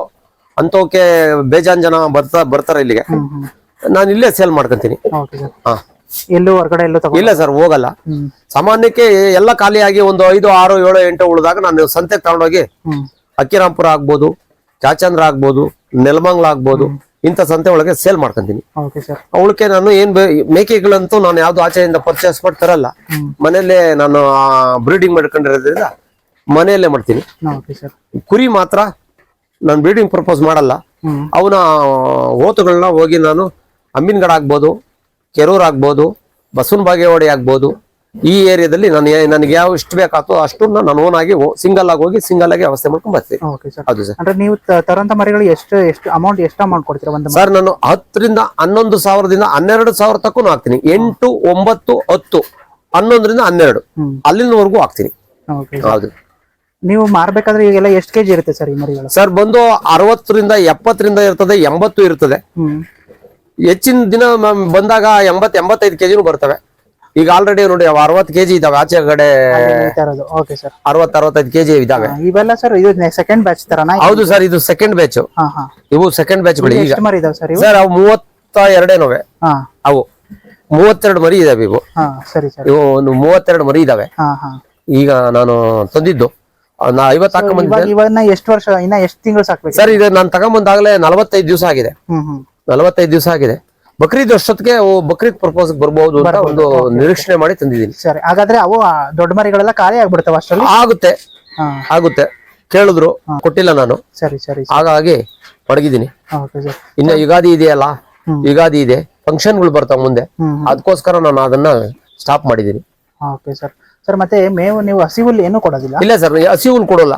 ಅಂತವಕ್ಕೆ ಬೇಜಾನ್ ಜನ ಬರ್ತಾರೆ ಇಲ್ಲಿಗೆ. ನಾನು ಇಲ್ಲೇ ಸೇಲ್ ಮಾಡ್ಕೊಂತೀನಿ. Okay sir. ಹಾ, ಎಲ್ಲೂ ಹೊರಗಡೆ ಎಲ್ಲೂ ತಗೋ ಇಲ್ಲ ಸರ್, ಹೋಗಲ್ಲ. ಸಾಮಾನ್ಯಕ್ಕೆ ಎಲ್ಲ ಖಾಲಿಯಾಗಿ ಒಂದು 5, 6, 7, 8 ಉಳಿದಾಗ ನಾನು ಸಂತೆಗೆ ತಗೊಂಡೋಗಿ ಅಕ್ಕಿರಾಂಪುರ ಆಗ್ಬೋದು, ಚಾಚಂದ್ರ ಆಗ್ಬೋದು, ನೆಲಮಂಗ್ಲ ಆಗ್ಬೋದು, ಇಂಥ ಸಂತೆ ಒಳಗೆ ಸೇಲ್ ಮಾಡ್ಕೊಂತೀನಿ. Okay sir. ಅವಳಿಗೆ ನಾನು ಮೇಕೆಗಳಂತೂ ನಾನು ಯಾವ್ದು ಆಚೆಯಿಂದ ಪರ್ಚೇಸ್ ಮಾಡಿ ತರಲ್ಲ. ಮನೆಯಲ್ಲೇ ನಾನು ಬ್ರೀಡಿಂಗ್ ಮಾಡ್ಕೊಂಡಿರೋದ್ರಿಂದ ಮನೆಯಲ್ಲೇ ಮಾಡ್ತೀನಿ. Okay sir. ಕುರಿ ಮಾತ್ರ ನಾನು ಬ್ರೀಡಿಂಗ್ ಪರ್ಪಸ್ ಮಾಡಲ್ಲ. ಅವನ ಓತುಗಳನ್ನ ಹೋಗಿ ನಾನು ಅಮ್ಮಿನಗಡ ಆಗ್ಬೋದು, ಕೆರೂರ್ ಆಗ್ಬೋದು, ಬಸವನ ಬಾಗೇವಾಡಿ ಆಗ್ಬೋದು, ಈ ಏರಿಯಾದಲ್ಲಿ ನನಗೆ ಯಾವ ಇಷ್ಟು ಬೇಕಾತೋ ಅಷ್ಟನ್ನ ನಾನು ಓನ್ ಆಗಿ ಸಿಂಗಲ್ ಆಗಿ ಹೋಗಿ ಸಿಂಗಲ್ ಆಗಿ ವ್ಯವಸ್ಥೆ ಮಾಡ್ಕೊಂಡ್ ಬರ್ತೀನಿ. Okay sir. ಹೌದು ಸರ್. ಅಂದ್ರೆ ನೀವು ತರಂತ ಮರಿಗಳು ಎಷ್ಟು ಅಮೌಂಟ್ ಕೊಡ್ತೀರಾ ಒಂದು ಸರ್? ನಾನು 10ರಿಂದ 11,000ದಿಂದ 12,000 ತಕ್ಕೂ ಹಾಕ್ತೀನಿ. 8, 9, 10, 11ರಿಂದ 12 ಅಲ್ಲಿನವರೆಗೂ ಹಾಕ್ತೀನಿ. ಓಕೆ. ಹೌದು. ನೀವು ಮಾರ್ಬೇಕಾದ್ರೆ ಈಗೆಲ್ಲ ಎಷ್ಟು ಕೆಜಿ ಇರುತ್ತೆ ಸರ್ ಈ ಮರಿಗಳು? ಸರ್ ಬಂದು 60ರಿಂದ 70ರಿಂದ ಇರ್ತದೆ, 80 ಇರ್ತದೆ. ಹೆಚ್ಚಿನ ದಿನ ಬಂದಾಗ 80-85 ಕೆಜಿನೂ ಬರ್ತವೆ. ಈಗ ಆಲ್ರೆಡಿ ನೋಡಿ 60 ಕೆಜಿ ಇದಾವೆ ಆಚೆ ಕಡೆ. Okay sir. 60-65 ಕೆಜಿ ಇದಾವೆ. ಇವೆಲ್ಲ ಸರ್ ಇದು ಸೆಕೆಂಡ್ ಬ್ಯಾಚ್ ತರನಾ? ಹೌದು ಸರ್, ಇದು ಸೆಕೆಂಡ್ ಬ್ಯಾಚ್. ಇವು ಸೆಕೆಂಡ್ ಬ್ಯಾಚ್ ಗಳು. ಈಗ ಮರಿ ಇದಾವೆ ಸರ್? ಸರ್ ಅವು 32 ಅವು 32 ಮರಿ ಇದಾವೆ ಇವು. ಸರಿ ಸರ್. ಇವು ಒಂದು 32 ಮರಿ ಇದಾವೆ. ಈಗ ನಾನು ತಂದಿದ್ದು 50 ಹಾಕೊಂಡ್ಬಂದಿದ್ದೆ. ಇವನ್ನ ಎಷ್ಟು ವರ್ಷ ಇನ್ನ ಎಷ್ಟು ತಿಂಗಳು ಸಾಕ್ಬೇಕು ಸರ್? ಇದು ನಾನು ತಗೊಂಬಂದಾಗಲೇ 45 ದಿವಸ ಆಗಿದೆ. 45 ದಿವಸ ಆಗಿದೆ. ಬಕ್ರೀದ್ ವರ್ಷಕ್ಕೆ ಬಕ್ರೀದ್ ಪರ್ಪಸ್ ಬರ್ಬಹುದು ಅಂತ ಒಂದು ನಿರೀಕ್ಷಣೆ ಮಾಡಿ ತಂದಿದ್ದೀನಿ. ಸರಿ. ಹಾಗಾದ್ರೆ ಅವು ದೊಡ್ಡ ಮರಿಗಳೆಲ್ಲ ಖಾಲಿ ಆಗ್ಬಿಡ್ತಾವ ಅಷ್ಟರಲ್ಲಿ? ಆಗುತ್ತೆ. ಕೇಳಿದ್ರು, ಕೊಟ್ಟಿಲ್ಲ ನಾನು. ಸರಿ ಸರಿ. ಹಾಗಾಗಿ ಮಡಗಿದ್ದೀನಿ. ಇನ್ನ ಯುಗಾದಿ ಇದೆಯಲ್ಲ, ಯುಗಾದಿ ಇದೆ, ಫಂಕ್ಷನ್ಗಳು ಬರ್ತಾವ ಮುಂದೆ, ಅದಕ್ಕೋಸ್ಕರ ನಾನು ಅದನ್ನ ಸ್ಟಾಪ್ ಮಾಡಿದ್ದೀನಿ. Okay sir. ಸರ್ ಮತ್ತೆ ಮೇವು ನೀವು ಹಸಿ ಹುಲ್ಲು ಏನು ಕೊಡೋದಿಲ್ಲ? ಇಲ್ಲ ಸರ್, ಹಸಿ ಹುಲ್ ಕೊಡೋಲ್ಲ.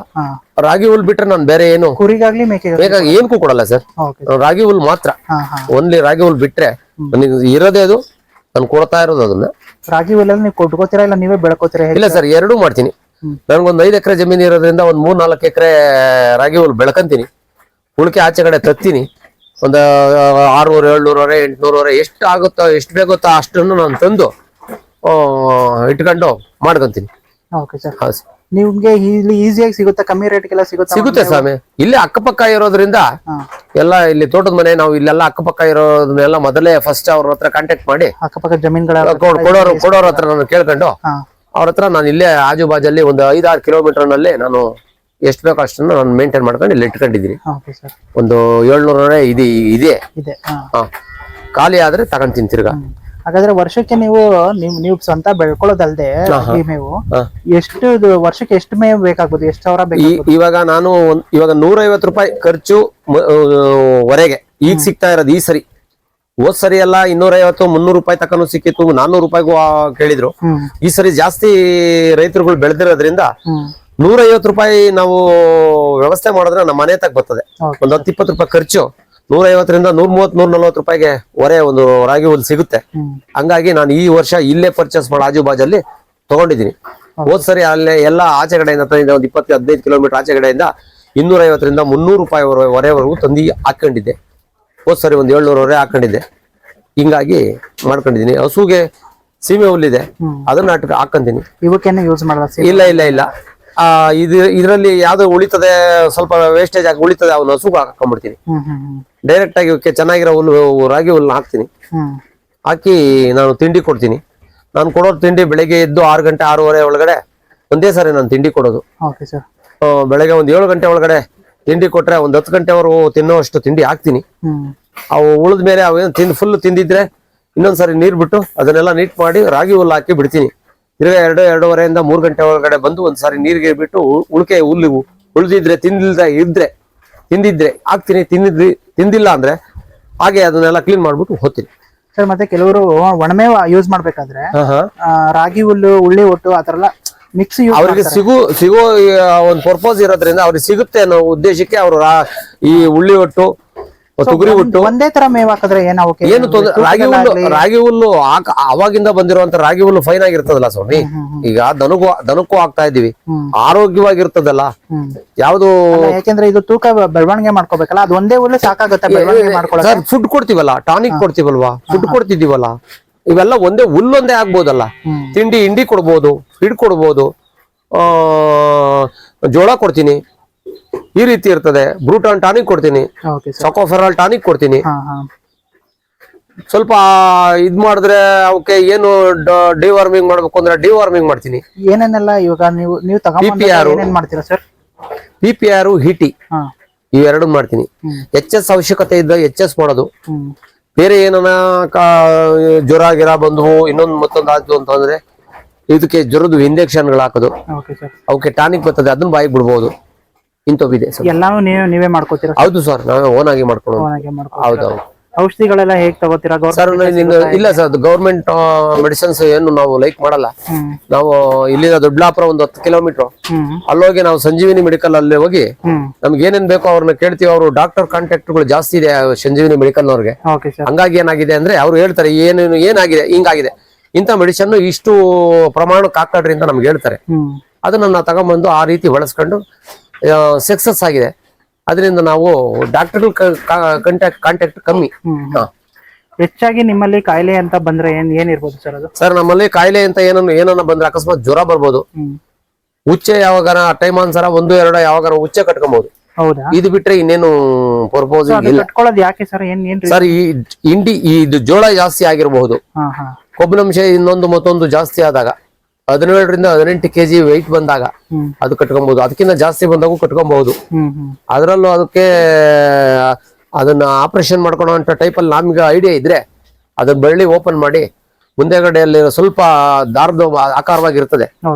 ರಾಗಿ ಹುಲ್ ಬಿಟ್ರೆ ನಾನು ಬೇರೆ ಏನು ಕುರಿಗಾಗ್ಲಿ ಮೇಕೆಗಾಗ್ಲಿ ಏನಕ್ಕೂ ಕೊಡಲ್ಲ ಸರ್. ರಾಗಿ ಹುಲ್ ಮಾತ್ರ. ಓನ್ಲಿ ರಾಗಿ ಹುಲ್ ಬಿಟ್ರೆ ನನಗೆ ಇರೋದೇ ಅದು, ನಾನು ಕೊಡ್ತಾ ಇರೋದು ಅದನ್ನ. ರಾಗಿ ಹುಲ್ಲಲ್ಲಿ ನೀವು ಕೊಟ್ಕೋತೀರಾ ಇಲ್ಲ ನೀವೇ ಬೆಳ್ಕೋತೀರಾ? ಇಲ್ಲ ಸರ್, ಎರಡೂ ಮಾಡ್ತೀನಿ. ನನ್ಗೊಂದು 5 ಎಕರೆ ಜಮೀನು ಇರೋದ್ರಿಂದ ಒಂದು 3-4 ಎಕರೆ ರಾಗಿ ಹುಲ್ ಬೆಳ್ಕಂತೀನಿ. ಉಳಿಕೆ ಆಚೆ ಕಡೆ ತತ್ತೀನಿ. ಒಂದು 600, 700, 800 ಎಷ್ಟು ಆಗುತ್ತೋ, ಎಷ್ಟು ಬೇಗುತ್ತೋ ಅಷ್ಟನ್ನು ನಾನು ತಂದು ಇಟ್ಕೊಂಡು ಮಾಡ್ಕೊಂತೀನಿ. Okay sir. ನಿಮ್ಗೆ ಇಲ್ಲಿ ಈಸಿಯಾಗಿ ಸಿಗುತ್ತೆ? ಕಮ್ಮಿ ರೇಟ್ಗೆಲ್ಲ ಸಿಗುತ್ತೆ ಸ್ವಾಮಿ. ಇಲ್ಲೇ ಅಕ್ಕಪಕ್ಕ ಇರೋದ್ರಿಂದ ಎಲ್ಲ ಇಲ್ಲಿ ತೋಟದ ಮನೆ, ನಾವು ಇಲ್ಲೆಲ್ಲ ಅಕ್ಕಪಕ್ಕ ಇರೋದನ್ನೆಲ್ಲ ಮೊದಲೇ ಫಸ್ಟ್ ಅವ್ರ ಹತ್ರ ಕಾಂಟ್ಯಾಕ್ಟ್ ಮಾಡಿ ಅಕ್ಕಪಕ್ಕ ಜಮೀನ್ಗಳ ಕೊಡೋರ ಹತ್ರ ನಾನು ಕೇಳ್ಕೊಂಡು ಅವ್ರ ಹತ್ರ ನಾನು ಇಲ್ಲೇ ಆಜು ಬಾಜಲ್ಲಿ ಒಂದು 5-6 ಕಿಲೋಮೀಟರ್ ನಲ್ಲಿ ನಾನು ಎಷ್ಟು ಬೇಕೋ ಅಷ್ಟನ್ನು ನಾನು ಮೇಂಟೈನ್ ಮಾಡ್ಕೊಂಡು ಇಲ್ಲಿ ಇಟ್ಕೊಂಡಿದ್ದೀನಿ. ಒಂದು 700 ಇದೆ. ಖಾಲಿ ಆದ್ರೆ ತಗೊಂತೀನಿ ತಿರ್ಗಾ. ಹಾಗಾದ್ರೆ ವರ್ಷಕ್ಕೆ ನೀವು ಸ್ವಂತ ಬೆಳ್ಕೊಳ್ಳೋದಲ್ದೆ ಮೇವು ಎಷ್ಟು ವರ್ಷಕ್ಕೆ ಎಷ್ಟು ಮೇವು ಬೇಕಾಗ್ಬೋದು? ಎಷ್ಟು ಸಾವಿರ ಬೇಕು? ಇವಾಗ ನಾನು ಇವಾಗ 150 ರೂಪಾಯಿ ಖರ್ಚು ವರೆಗೆ ಈಗ ಸಿಗ್ತಾ ಇರೋದು. ಈ ಸರಿ ಹೋದ್ ಸರಿ ಎಲ್ಲ 250-300 ರೂಪಾಯಿ ತಕ್ಕನು ಸಿಕ್ಕಿತ್ತು, 400 ರೂಪಾಯಿಗೂ ಕೇಳಿದ್ರು. ಈ ಸರಿ ಜಾಸ್ತಿ ರೈತರುಗಳು ಬೆಳೆದಿರೋದ್ರಿಂದ 150 ರೂಪಾಯಿ ನಾವು ವ್ಯವಸ್ಥೆ ಮಾಡಿದ್ರೆ ನಮ್ಮ ಮನೆ ತಕ್ಕ ಬರ್ತದೆ. ಒಂದು 10-20 ರೂಪಾಯಿ ಖರ್ಚು 150ರಿಂದ 130-140 ರೂಪಾಯಿಗೆ ಒಂದು ರಾಗಿ ಹುಲ್ ಸಿಗುತ್ತೆ. ಹಂಗಾಗಿ ನಾನು ಈ ವರ್ಷ ಇಲ್ಲೇ ಪರ್ಚೇಸ್ ಮಾಡಿ ಆಜು ಬಾಜಲ್ಲಿ ತಗೊಂಡಿದ್ದೀನಿ. ಹೋದ್ ಸರಿ ಅಲ್ಲೇ ಎಲ್ಲ ಆಚೆ ಕಡೆಯಿಂದ ತಂದಿದ್ದೆ. ಒಂದು 20-15 ಕಿಲೋಮೀಟರ್ ಆಚೆ ಕಡೆಯಿಂದ 250ರಿಂದ 300 ರೂಪಾಯಿ ವರೆವರೆಗೂ ತಂದು ಹಾಕೊಂಡಿದ್ದೆ. ಹೋದ್ ಸರಿ ಒಂದು 700 ಹಾಕೊಂಡಿದ್ದೆ. ಹಿಂಗಾಗಿ ಮಾಡ್ಕೊಂಡಿದ್ದೀನಿ. ಹಸುಗೆ ಸೀಮೆ ಹುಲ್ಲಿದೆ, ಅದನ್ನ ಹಾಕೊಂತೀನಿ. ಇವಕ್ಕೇನು ಯೂಸ್ ಮಾಡಲ್ಲ? ಇಲ್ಲ. ಇದರಲ್ಲಿ ಯಾವ್ದು ಉಳಿತದೆ, ಸ್ವಲ್ಪ ವೇಸ್ಟೇಜ್ ಆಗಿ ಉಳಿತದೆ, ಅವನ್ನ ಹಸುಗೆ ಹಾಕೊಂಡ್ಬಿಡ್ತೀನಿ. ಡೈರೆಕ್ಟ್ ಆಗಿ ಚೆನ್ನಾಗಿರೋ ಹುಲ್ಲು, ರಾಗಿ ಹುಲ್ಲು ಹಾಕ್ತೀನಿ. ಹಾಕಿ ನಾನು ತಿಂಡಿ ಕೊಡ್ತೀನಿ. ನಾನು ಕೊಡೋ ತಿಂಡಿ ಬೆಳಗ್ಗೆ ಎದ್ದು 6 ಗಂಟೆ 6:30 ಒಳಗಡೆ ಒಂದೇ ಸಾರಿ ನಾನು ತಿಂಡಿ ಕೊಡೋದು. ಬೆಳಗ್ಗೆ ಒಂದು 7 ಗಂಟೆ ಒಳಗಡೆ ತಿಂಡಿ ಕೊಟ್ರೆ ಒಂದು 10 ಗಂಟೆವರೆಗೂ ತಿನ್ನೋಷ್ಟು ತಿಂಡಿ ಹಾಕ್ತೀನಿ. ಅವು ಉಳಿದ ಮೇಲೆ ಅವೇನು ಫುಲ್ ತಿಂದಿದ್ರೆ ಇನ್ನೊಂದ್ಸರಿ ನೀರ್ ಬಿಟ್ಟು ಅದನ್ನೆಲ್ಲ ನೀಟ್ ಮಾಡಿ ರಾಗಿ ಹುಲ್ಲು ಹಾಕಿ ಬಿಡ್ತೀನಿ. ತಿರ್ಗಾ 2-2:30ಯಿಂದ 3 ಗಂಟೆ ಒಳಗಡೆ ಬಂದು ಒಂದ್ಸಾರಿ ನೀರಿಗೆ ಬಿಟ್ಟು ಉಳಿಕೆ ಹುಲ್ಲು ಉಳಿದಿದ್ರೆ ತಿಂದಿದ್ರೆ ಹಾಕ್ತೀನಿ. ತಿಂದಿಲ್ಲ ಅಂದ್ರೆ ಹಾಗೆ ಅದನ್ನೆಲ್ಲ ಕ್ಲೀನ್ ಮಾಡ್ಬಿಟ್ಟು ಹೋಗ್ತೀನಿ. ಸರ್ ಮತ್ತೆ ಕೆಲವರು ಒಣಮೇವ ಯೂಸ್ ಮಾಡ್ಬೇಕಾದ್ರೆ ರಾಗಿ ಹುಲ್ಲು, ಉಳ್ಳಿ ಒಟ್ಟು ಆತರ ಎಲ್ಲ ಮಿಕ್ಸ್ ಅವ್ರಿಗೆ ಸಿಗೋ ಒಂದು ಪರ್ಪಸ್ ಇರೋದ್ರಿಂದ ಅವ್ರಿಗೆ ಸಿಗುತ್ತೆ ಅನ್ನೋ ಉದ್ದೇಶಕ್ಕೆ ಅವರು ಈ ಉಳ್ಳಿ ಒಟ್ಟು ತೊಗರಿ ಹುಟ್ಟು ಒಂದೇ ತರ ಮೇವ್ ಹಾಕಿದ್ರೆ ಏನಾಗುತ್ತೆ? ಏನು ತೊಂದ್ರೆ, ರಾಗಿ ಹುಲ್ಲು ಅವಾಗಿಂದ ಬಂದಿರುವಂತ ರಾಗಿ ಹುಲ್ಲು ಫೈನ್ ಆಗಿರ್ತದಲ್ಲ ಸ್ವಾಮಿ. ಈಗ ದನಕ್ಕೂ ಹಾಕ್ತಾ ಇದೀವಿ, ಆರೋಗ್ಯವಾಗಿರ್ತದಲ್ಲ ಯಾವ್ದು. ಯಾಕೆಂದ್ರೆ ಇದು ತೂಕ ಬೆಳವಣಿಗೆ ಮಾಡ್ಕೋಬೇಕಲ್ಲ, ಅದು ಒಂದೇ ಹುಲ್ಲು ಸಾಕಾಗುತ್ತೆ ಬೆಳವಣಿಗೆ ಮಾಡ್ಕೊಳ್ಳೋಕೆ. ಫುಡ್ ಕೊಡ್ತೀವಲ್ಲ, ಟಾನಿಕ್ ಕೊಡ್ತೀವಲ್ವಾ, ಫುಡ್ ಕೊಡ್ತಿದೀವಲ್ಲ, ಇವೆಲ್ಲ ಒಂದೇ ಹುಲ್ಲೊಂದೇ ಆಗ್ಬೋದಲ್ಲ. ತಿಂಡಿ ಹಿಂಡಿ ಕೊಡ್ಬೋದು, ಫೀಡ್ ಕೊಡ್ಬೋದು, ಜೋಳ ಕೊಡ್ತೀನಿ, ಈ ರೀತಿ ಇರ್ತದೆ. ಬ್ರೂಟಾನ್ ಟಾನಿಕ್ ಕೊಡ್ತೀನಿ, ಸಾಕೋಫೆರಾಲ್ ಟಾನಿಕ್ ಕೊಡ್ತೀನಿ. ಸ್ವಲ್ಪ ಇದ್ ಮಾಡಿದ್ರೆ ಅವಕ್ಕೆ ಏನು ಡಿವಾರ್ಮಿಂಗ್ ಮಾಡ್ಬೇಕು ಅಂದ್ರೆ ಡಿವಾರ್ಮಿಂಗ್ ಮಾಡ್ತೀನಿ. ಏನೇನೆಲ್ಲ ಇವಾಗ ನೀವು ತಗೊಂಡ್ ಮಾಡ್ತೀರಾ ಸರ್? PPR, ಹಿಟಿ ಇವೆರಡು ಮಾಡ್ತೀನಿ. HS ಅವಶ್ಯಕತೆ ಇದ್ದ HS ಮಾಡೋದು. ಬೇರೆ ಏನನ ಜ್ವರ ಗಿರ ಬಂದ್ವು ಇನ್ನೊಂದು ಮತ್ತೊಂದು ಆಯ್ತು ಅಂತಂದ್ರೆ ಇದಕ್ಕೆ ಜ್ವರದ ಇಂಜೆಕ್ಷನ್ಗಳು ಹಾಕೋದು, ಅವಕ್ಕೆ ಟಾನಿಕ್ ಬರ್ತದೆ, ಅದನ್ನ ಬಾಯಿಗೆ ಬಿಡ್ಬೋದು. ಇಂಥವಿದೆ ಎಲ್ಲಾನು ನೀವೇ ಮಾಡ್ಕೋತೀರಾ? ಹೌದು ಸರ್, ನಾವೇ ಓನ್ ಆಗಿ ಮಾಡ್ಕೊಳ್ಳೋದು. ಹೌದೌದು. ಔಷಧಿಗಳೆಲ್ಲ ಹೇಗ್ ತಗೋತೀರಾ ಸರ್? ಇಲ್ಲ ಸರ್, ಗೌರ್ಮೆಂಟ್ ಮೆಡಿಸಿನ್ಸ್ ಏನು ನಾವು ಲೈಕ್ ಮಾಡಲ್ಲ. ನಾವು ಇಲ್ಲಿಂದ ದೊಡ್ಡಬಳ್ಳಾಪುರ ಒಂದು 10 ಕಿಲೋಮೀಟರ್ ಅಲ್ಲೋಗಿ ನಾವು ಸಂಜೀವಿನಿ ಮೆಡಿಕಲ್ ಅಲ್ಲಿ ಹೋಗಿ ನಮ್ಗೆ ಏನೇನ್ ಬೇಕೋ ಅವ್ರನ್ನ ಕೇಳ್ತೀವಿ. ಅವರು ಡಾಕ್ಟರ್ ಕಾಂಟ್ಯಾಕ್ಟ್ ಗಳು ಜಾಸ್ತಿ ಇದೆ ಸಂಜೀವಿನಿ ಮೆಡಿಕಲ್ ಅವ್ರಿಗೆ. ಹಂಗಾಗಿ ಏನಾಗಿದೆ ಅಂದ್ರೆ ಅವ್ರು ಹೇಳ್ತಾರೆ ಏನಾಗಿದೆ, ಹಿಂಗಾಗಿದೆ, ಇಂಥ ಮೆಡಿಸಿನ್ ಇಷ್ಟು ಪ್ರಮಾಣಕ್ಕೆ ಹಾಕೋದ್ರಿ ಅಂತ ನಮ್ಗೆ ಹೇಳ್ತಾರೆ. ಅದನ್ನ ನಾವು ತಗೊಂಡ್ಬಂದು ಆ ರೀತಿ ಬಳಸ್ಕೊಂಡು ಸಕ್ಸಸ್ ಆಗಿದೆ. ಅದರಿಂದ ನಾವು ಡಾಕ್ಟರ್ ಕಾಂಟ್ಯಾಕ್ಟ್ ಕಮ್ಮಿ. ಹೆಚ್ಚಾಗಿ ನಿಮ್ಮಲ್ಲಿ ಕಾಯಿಲೆ ಅಂತ ಬಂದ್ರೆ ಏನಿರ್ಬೋದು ಸರ್ ಅದು? ಸರ್, ನಮ್ಮಲ್ಲಿ ಕಾಯಿಲೆ ಅಂತ ಏನನ್ನ ಬಂದ್ರೆ ಅಕಸ್ಮಾತ್ ಜ್ವರ ಬರ್ಬೋದು, ಉಚ್ಚೆ ಯಾವಾಗ ಟೈಮ್ ಅನ್ಸರ 1-2 ಯಾವಾಗ ಉಚ್ಚೆ ಕಟ್ಕೊಬಹುದು. ಹೌದಾ? ಇದು ಬಿಟ್ರೆ ಇನ್ನೇನು ಪರ್ಪೋಸ್ ಇಲ್ಲ. ಕಟ್ಕೊಳ್ಳೋದು ಯಾಕೆ ಸರ್? ಸರ್, ಈ ಇದು ಜೋಳ ಜಾಸ್ತಿ ಆಗಿರಬಹುದು, ಕೊಬ್ಬಿನಂಶ ಇನ್ನೊಂದು ಮತ್ತೊಂದು ಜಾಸ್ತಿ ಆದಾಗ 17ರಿಂದ 18 kg ವೆಯ್ಟ್ ಬಂದಾಗ ಅದು ಕಟ್ಕೊಬಹುದು. ಅದಕ್ಕಿಂತ ಜಾಸ್ತಿ ಬಂದಾಗೂ ಕಟ್ಕೊಬಹುದು. ಅದರಲ್ಲೂ ಅದನ್ನ ಆಪರೇಷನ್ ಮಾಡ್ಕೊಳ್ಳೋ ಟೈಪ್ ಅಲ್ಲಿ ನಮ್ಗೆ ಐಡಿಯಾ ಇದ್ರೆ ಅದನ್ನ ಬೆಳ್ಳಿ ಓಪನ್ ಮಾಡಿ ಮುಂದೆಗಡೆಯಲ್ಲಿ ಸ್ವಲ್ಪ ದಾರದ ಆಕಾರವಾಗಿರ್ತದೆ,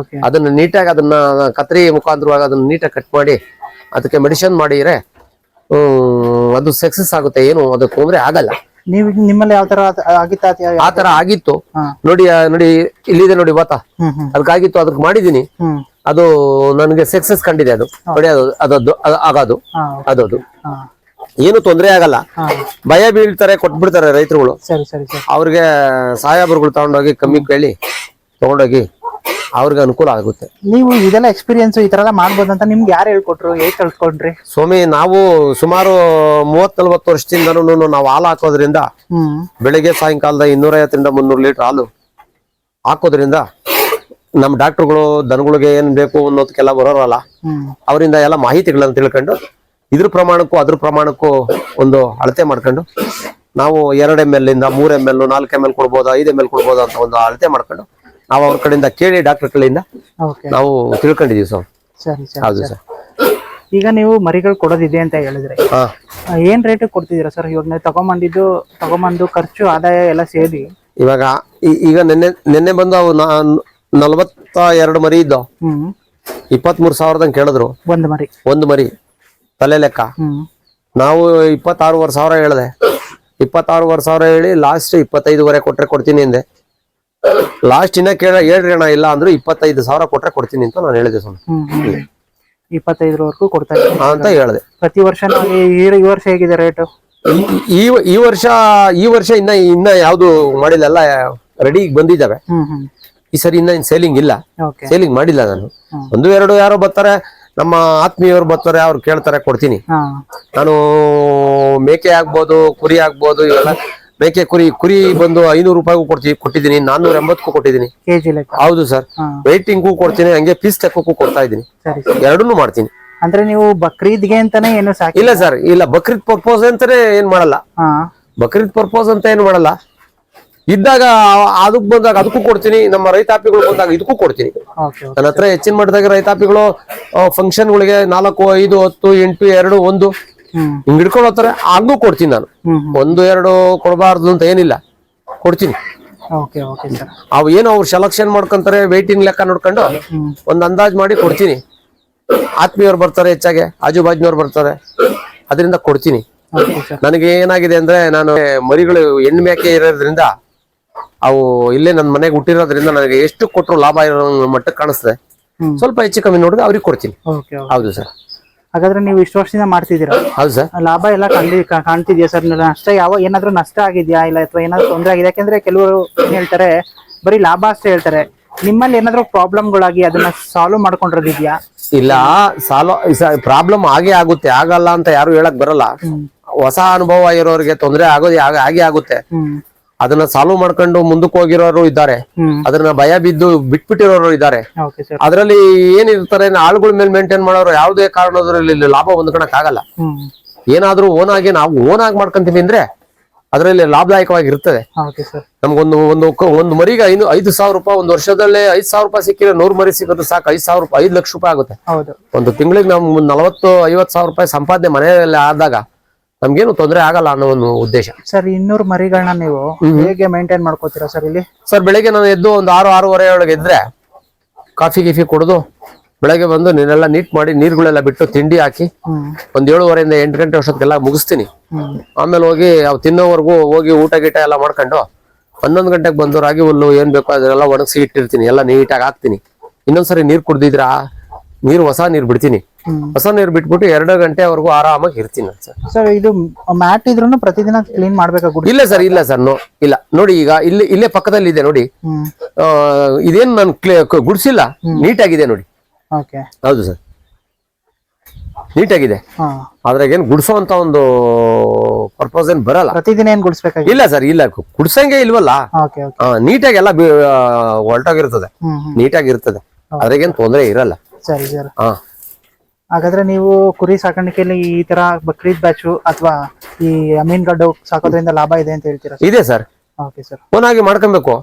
ಅದನ್ನ ನೀಟಾಗಿ ಅದನ್ನ ಕತ್ರಿ ಮುಖಾಂತರವಾಗಿ ಅದನ್ನ ನೀಟಾಗಿ ಕಟ್ ಮಾಡಿ ಅದಕ್ಕೆ ಮೆಡಿಸಿನ್ ಮಾಡಿದ್ರೆ ಅದು ಸಕ್ಸಸ್ ಆಗುತ್ತೆ. ಏನು ಅದಕ್ಕೆ ತೊಂದ್ರೆ ಆಗಲ್ಲ. ನೀವು ನಿಮ್ಮಲ್ಲಿ ಯಾವ ತರ ಆಗಿತ್ತ? ಆ ತರ ಆಗಿತ್ತು ನೋಡಿ ಇಲ್ಲಿದೆ ನೋಡಿ ಬಾತ, ಅದಕ್ಕಾಗಿತ್ತು, ಅದಕ್ಕೆ ಮಾಡಿದೀನಿ. ಅದು ನನಗೆ ಸಕ್ಸಸ್ ಕಂಡಿದೆ. ಅದು ನೋಡಿ ಅದದ್ದು ಆಗೋದು ಅದದು ಏನು ತೊಂದರೆ ಆಗಲ್ಲ. ಭಯ ಬೀಳ್ತಾರೆ, ಕೊಟ್ಬಿಡ್ತಾರೆ ರೈತರುಗಳು. ಅವ್ರಿಗೆ ಸಾಹೇಬರುಗಳು ತಗೊಂಡೋಗಿ ಕಮ್ಮಿ ಕೇಳಿ ತಗೊಂಡೋಗಿ ಅವ್ರಿಗೆ ಅನುಕೂಲ ಆಗುತ್ತೆ. ನೀವು ಇದೆಲ್ಲ ಎಕ್ಸ್ಪೀರಿಯನ್ಸ್ ಈ ತರ ಎಲ್ಲ ಮಾಡ್ಬೋದಂತ ನಿಮ್ಗೆ ಯಾರು ಹೇಳ್ಕೊಟ್ರು, ಹೇಗೆ ಕಲ್ತ್ಕೊಂಡ್ರಿ? ಸ್ವಾಮಿ, ನಾವು ಸುಮಾರು 30-40 ವರ್ಷದಿಂದನೂ ನಾವು ಹಾಲು ಹಾಕೋದ್ರಿಂದ ಬೆಳಿಗ್ಗೆ ಸಾಯಂಕಾಲದ 250ರಿಂದ 300 ಲೀಟರ್ ಹಾಲು ಹಾಕೋದ್ರಿಂದ ನಮ್ಮ ಡಾಕ್ಟರ್ಗಳು ದನಗಳಿಗೆ ಏನ್ ಬೇಕು ಅನ್ನೋದಕ್ಕೆಲ್ಲ ಬರೋರಲ್ಲ, ಅವರಿಂದ ಎಲ್ಲ ಮಾಹಿತಿಗಳನ್ನ ತಿಳ್ಕೊಂಡು ಇದ್ರ ಪ್ರಮಾಣಕ್ಕೂ ಅದ್ರ ಪ್ರಮಾಣಕ್ಕೂ ಒಂದು ಅಳತೆ ಮಾಡ್ಕೊಂಡು ನಾವು 2 ml ಇಂದ 3 ml 4 ml ಕೊಡ್ಬೋದಾ 5 ml ಕೊಡ್ಬೋದಾ ಅಂತ ಒಂದು ಅಳತೆ ಮಾಡ್ಕೊಂಡು ನಾವು ಅವ್ರ ಕಡೆಯಿಂದ ಕೇಳಿ ಡಾಕ್ಟರ್ ಕಡೆಯಿಂದ ನಾವು ತಿಳ್ಕೊಂಡಿದೀವಿ ಸರ್. ಹೌದು ಸರ್. ಈಗ ನೀವು ಮರಿಗಳು ಕೊಡೋದಿದೆ ಅಂತ ಹೇಳಿದ್ರೆ ಏನ್ ರೇಟ್ ಕೊಡ್ತಿದ್ದೀರಾ ಸರ್? ಇವಾಗ ನೀವು ತಗೊಂಬಂದು ಖರ್ಚು ಆದಾಯ ಎಲ್ಲ ಸೇರಿ ಇವಾಗ ಈಗ ನಿನ್ನೆ ಬಂದು ಅವು 42 ಮರಿ ಇದ್ದವು, 23,000 ಕೇಳಿದ್ರು ಒಂದು ಮರಿ ತಲೆ ಲೆಕ್ಕ. ನಾವು 26,500 ಹೇಳಿದೆ. 26,500 ಹೇಳಿ ಲಾಸ್ಟ್ 25,500 ಕೊಟ್ರೆ ಕೊಡ್ತೀನಿ ಅಂದೆ. ಲಾಸ್ಟ್ ಇನ್ನ ಹೇಳ್ರಿ ಅಣ್ಣ, ಇಲ್ಲ ಅಂದ್ರೆ 25,000 ಕೊಟ್ರೆ ಕೊಡ್ತೀನಿ ಅಂತ ನಾನು ಹೇಳಿದೆ ಸ್ವಾಮಿ. 25,000 ಕೊಡ್ತಾ ಅಂತ ಹೇಳಿದೆ. ಪ್ರತಿ ವರ್ಷ ಈ ವರ್ಷ ಹೇಗಿದೆ ರೇಟ್? ಈ ವರ್ಷ ಇನ್ನ ಯಾವ್ದು ಮಾಡಿಲ್ಲ, ಎಲ್ಲ ರೆಡಿ ಬಂದಿದ್ದಾವೆ. ಈ ಸರಿ ಇನ್ನ ಸೇಲಿಂಗ್ ಇಲ್ಲ, ಸೇಲಿಂಗ್ ಮಾಡಿಲ್ಲ ನಾನು. 1-2 ಯಾರೋ ಬರ್ತಾರೆ, ನಮ್ಮ ಆತ್ಮೀಯರು ಬರ್ತಾರೆ, ಅವ್ರು ಕೇಳ್ತಾರೆ, ಕೊಡ್ತೀನಿ. ನಾನು ಮೇಕೆ ಆಗ್ಬೋದು, ಕುರಿ ಆಗ್ಬೋದು, ಇವೆಲ್ಲ ಮೇಕೆ ಕುರಿ ಬಂದು 500 ರೂಪಾಯಿಗೂ ಕೊಟ್ಟಿದ್ದೀನಿ, 480ಕ್ಕೂ ಕೊಟ್ಟಿದ್ದೀನಿ. ಹೌದು ಸರ್. ವೇಟಿಂಗೂ ಕೊಡ್ತೀನಿ, ಹಂಗೆ ಪೀಸ್ ಲೆಕ್ಕಕ್ಕೂ ಕೊಡ್ತಾ ಇದ್ದೀನಿ. ಎರಡನ್ನೂ ಮಾಡ್ತೀನಿ. ಅಂದ್ರೆ ನೀವು ಬಕ್ರೀದ್ಗೆ ಅಂತಾನೆ ಏನು ಸಾಕಿ? ಇಲ್ಲ ಸರ್, ಇಲ್ಲ, ಬಕ್ರೀದ್ ಪರ್ಪೋಸ್ ಅಂತಾನೆ ಏನ್ ಮಾಡಲ್ಲ. ಬಕ್ರೀದ್ ಪರ್ಪೋಸ್ ಅಂತ ಏನ್ ಮಾಡಲ್ಲ. ಇದ್ದಾಗ ಅದಕ್ ಬಂದಾಗ ಅದಕ್ಕೂ ಕೊಡ್ತೀನಿ, ನಮ್ಮ ರೈತಾಪಿಗಳು ಬಂದಾಗ ಇದಕ್ಕೂ ಕೊಡ್ತೀನಿ. ನನ್ನ ಹತ್ರ ಹೆಚ್ಚಿನ ಮಟ್ಟದಾಗ ರೈತಾಪಿಗಳು ಫಂಕ್ಷನ್ಗಳಿಗೆ 4, 5, 10, 8, 2, 1 ಹಿಂಗ್ ಹಿಡ್ಕೊಂಡು ಹೋಗ್ತಾರೆ, ಹಂಗೂ ಕೊಡ್ತೀನಿ ನಾನು. 1-2 ಕೊಡಬಾರ್ದು ಅಂತ ಏನಿಲ್ಲ, ಕೊಡ್ತೀನಿ. ಅವ್ ಏನು ಅವ್ರು ಸೆಲೆಕ್ಷನ್ ಮಾಡ್ಕೊಂತಾರೆ, ವೇಟಿಂಗ್ ಲೆಕ್ಕ ನೋಡ್ಕೊಂಡು ಒಂದ್ ಅಂದಾಜ್ ಮಾಡಿ ಕೊಡ್ತೀನಿ. ಆತ್ಮೀಯವ್ರು ಬರ್ತಾರೆ, ಹೆಚ್ಚಾಗೆ ಆಜು ಬಾಜಿನವ್ರು ಬರ್ತಾರೆ, ಅದರಿಂದ ಕೊಡ್ತೀನಿ. ನನಗೆ ಏನಾಗಿದೆ ಅಂದ್ರೆ, ನಾನು ಮರಿಗಳು ಹೆಣ್ಣು ಮೇಕೆ ಇರೋದ್ರಿಂದ ಅವು ಇಲ್ಲೇ ನನ್ನ ಮನೆಗೆ ಹುಟ್ಟಿರೋದ್ರಿಂದ ನನಗೆ ಎಷ್ಟು ಕೊಟ್ಟರು ಲಾಭ ಇರೋ ಮಟ್ಟಕ್ಕೆ ಕಾಣಿಸ್ತದೆ. ಸ್ವಲ್ಪ ಹೆಚ್ಚು ಕಮ್ಮಿ ನೋಡಿದ್ರೆ ಅವ್ರಿಗೆ ಕೊಡ್ತೀನಿ. ಹೌದು ಸರ್. ಹಾಗಾದ್ರೆ ನೀವು ಇಷ್ಟು ವರ್ಷದಿಂದ ಮಾಡ್ತಿದ್ದೀರಾ, ಹೌದು ಸರ್. ಲಾಭ ಎಲ್ಲ ಕಾಣ್ತಿದ್ಯಾ ಸರ್? ನಷ್ಟ ಏನಾದ್ರೂ ನಷ್ಟ ಆಗಿದ್ಯಾ ಇಲ್ಲ ಅಥವಾ ಏನಾದ್ರು ತೊಂದರೆ ಆಗಿದೆ? ಯಾಕಂದ್ರೆ ಕೆಲವರು ಏನ್ ಹೇಳ್ತಾರೆ, ಬರೀ ಲಾಭ ಅಷ್ಟೇ ಹೇಳ್ತಾರೆ. ನಿಮ್ಮಲ್ಲಿ ಏನಾದ್ರು ಪ್ರಾಬ್ಲಮ್ಗಳಾಗಿ ಅದನ್ನ ಸಾಲ್ವ್ ಮಾಡ್ಕೊಂಡಿರೋದಿದ್ಯಾ? ಇಲ್ಲ, ಪ್ರಾಬ್ಲಮ್ ಆಗೇ ಆಗುತ್ತೆ, ಆಗಲ್ಲ ಅಂತ ಯಾರು ಹೇಳಕ್ ಬರಲ್ಲ. ಹೊಸ ಅನುಭವ ಇರೋರಿಗೆ ತೊಂದರೆ ಆಗೋದು ಹಾಗೆ ಆಗುತ್ತೆ. ಅದನ್ನ ಸಾಲ್ವ್ ಮಾಡ್ಕೊಂಡು ಮುಂದಕ್ಕೆ ಹೋಗಿರೋರು ಇದ್ದಾರೆ, ಅದನ್ನ ಭಯ ಬಿದ್ದು ಬಿಟ್ಬಿಟ್ಟಿರೋರು ಇದ್ದಾರೆ. ಅದ್ರಲ್ಲಿ ಏನಿರ್ತಾರೆ, ಆಳುಗಳ ಮೇಲೆ ಮೇಂಟೈನ್ ಮಾಡೋರು ಯಾವುದೇ ಕಾರಣದಲ್ಲಿ ಲಾಭ ಹೊಂದ್ಕೊಳಕ್ ಆಗಲ್ಲ. ಏನಾದ್ರೂ ಓನಾಗಿ ನಾವು ಓನಾಗಿ ಮಾಡ್ಕೊಂತೀವಿ ಅಂದ್ರೆ ಅದರಲ್ಲಿ ಲಾಭದಾಯಕವಾಗಿ ಇರ್ತದೆ. ನಮ್ಗೊಂದು ಮರಿಗೆ 5,000 ರೂಪಾಯಿ, ಒಂದು ವರ್ಷದಲ್ಲೇ 5,000 ರೂಪಾಯಿ ಸಿಕ್ಕಿದ್ರೆ 100 ಮರಿ ಸಿಗೋದು ಸಾಕು. 5 ಲಕ್ಷ ರೂಪಾಯಿ ಆಗುತ್ತೆ. ಒಂದು ತಿಂಗಳಿಗೆ ನಾವು 40-50 ಸಾವಿರ ರೂಪಾಯಿ ಸಂಪಾದನೆ ಮನೆಯಲ್ಲಿ ಆದಾಗ ನಮ್ಗೇನು ತೊಂದರೆ ಆಗಲ್ಲ ಅನ್ನೋ ಒಂದು ಉದ್ದೇಶ. ಸರ್, 200 ಮರಿಗಳನ್ನ ನೀವು ಹೇಗೆ ಮೇಂಟೈನ್ ಮಾಡ್ಕೋತೀರಾ ಸರ್ ಇಲ್ಲಿ? ಸರ್, ಬೆಳಿಗ್ಗೆ ನಾನು ಎದ್ದು ಒಂದು 6-6:30 ಒಳಗೆ ಎದ್ರೆ ಕಾಫಿ ಕುಡಿದು ಬೆಳಗ್ಗೆ ಬಂದು ನೀನೆಲ್ಲ ನೀಟ್ ಮಾಡಿ ನೀರುಗಳೆಲ್ಲ ಬಿಟ್ಟು ತಿಂಡಿ ಹಾಕಿ ಒಂದ್ 7:30 8 ಗಂಟೆ ಅಷ್ಟೊತ್ತಿಗೆಲ್ಲ ಮುಗಿಸ್ತೀನಿ. ಆಮೇಲೆ ಹೋಗಿ ಅವು ತಿನ್ನೋವರೆಗೂ ಹೋಗಿ ಊಟ ಗೀಟ ಎಲ್ಲ ಮಾಡ್ಕೊಂಡು 11 ಗಂಟೆಗೆ ಬಂದು ರಾಗಿ ಹುಲ್ಲು ಏನ್ ಬೇಕೋ ಅದನ್ನೆಲ್ಲ ಒಣಗಿಸಿ ಇಟ್ಟಿರ್ತೀನಿ, ಎಲ್ಲ ನೀಟಾಗಿ ಹಾಕ್ತೀನಿ. ಇನ್ನೊಂದ್ಸರಿ ನೀರ್ ಕುಡ್ದಿದ್ರ ಹೊಸ ನೀರ್ ಬಿಡ್ತೀನಿ. ಹೊಸ ನೀರ್ ಬಿಟ್ಬಿಟ್ಟು 2 ಗಂಟೆವರೆಗೂ ಆರಾಮಾಗಿ ಇರ್ತೀನಿ ಸರ್. ಸರ್, ಇದು ಮ್ಯಾಟ್ ಇದ್ರೂ ಪ್ರತಿದಿನ ಕ್ಲೀನ್ ಮಾಡ್ಬೇಕಾಗುತ್ತೆ? ಇಲ್ಲ ಸರ್, ಇಲ್ಲ ನೋಡಿ, ಈಗ ಇಲ್ಲೇ ಪಕ್ಕದಲ್ಲಿ ಇದೆ ನೋಡಿ, ಇದೇನು ನಾನು ಗುಡ್ಸಿಲ್ಲ, ನೀಟಾಗಿದೆ ನೋಡಿ. ಹೌದು ಸರ್, ನೀಟಾಗಿದೆ. ಅದ್ರಾಗ ಏನ್ ಗುಡ್ಸೋ ಅಂತ ಒಂದು ಪರ್ಪಸ್ ಏನ್ ಬರಲ್ಲ. ಪ್ರತಿದಿನ ಏನ್ ಗುಡ್ಸ್ಬೇಕಾಗಿ? ಇಲ್ಲ ಸರ್, ಇಲ್ಲ, ಗುಡ್ಸಂಗೆ ಇಲ್ವಲ್ಲ. ನೀಟಾಗಿ ಎಲ್ಲ ಹೊರಟಾಗಿರ್ತದೆ, ನೀಟಾಗಿರ್ತದೆ, ಅದ್ರಾಗೇನ್ ತೊಂದರೆ ಇರಲ್ಲ. ಸರಿ ಸರ್. ಹಾಗಾದ್ರೆ ನೀವು ಕುರಿ ಸಾಕಾಣಿಕೆಯಲ್ಲಿ ಈ ತರ ಬಕ್ರೀದ್ ಬ್ಯಾಚು ಅಥವಾ ಈ ಅಮೀನ್ಗಡ್ಡು ಸಾಕೋದ್ರಿಂದ ಲಾಭ ಇದೆ ಅಂತ ಹೇಳ್ತೀರಾ? ಇದೆ ಸರ್. ಓನಾಗಿ ಮಾಡ್ಕೊಬೇಕು.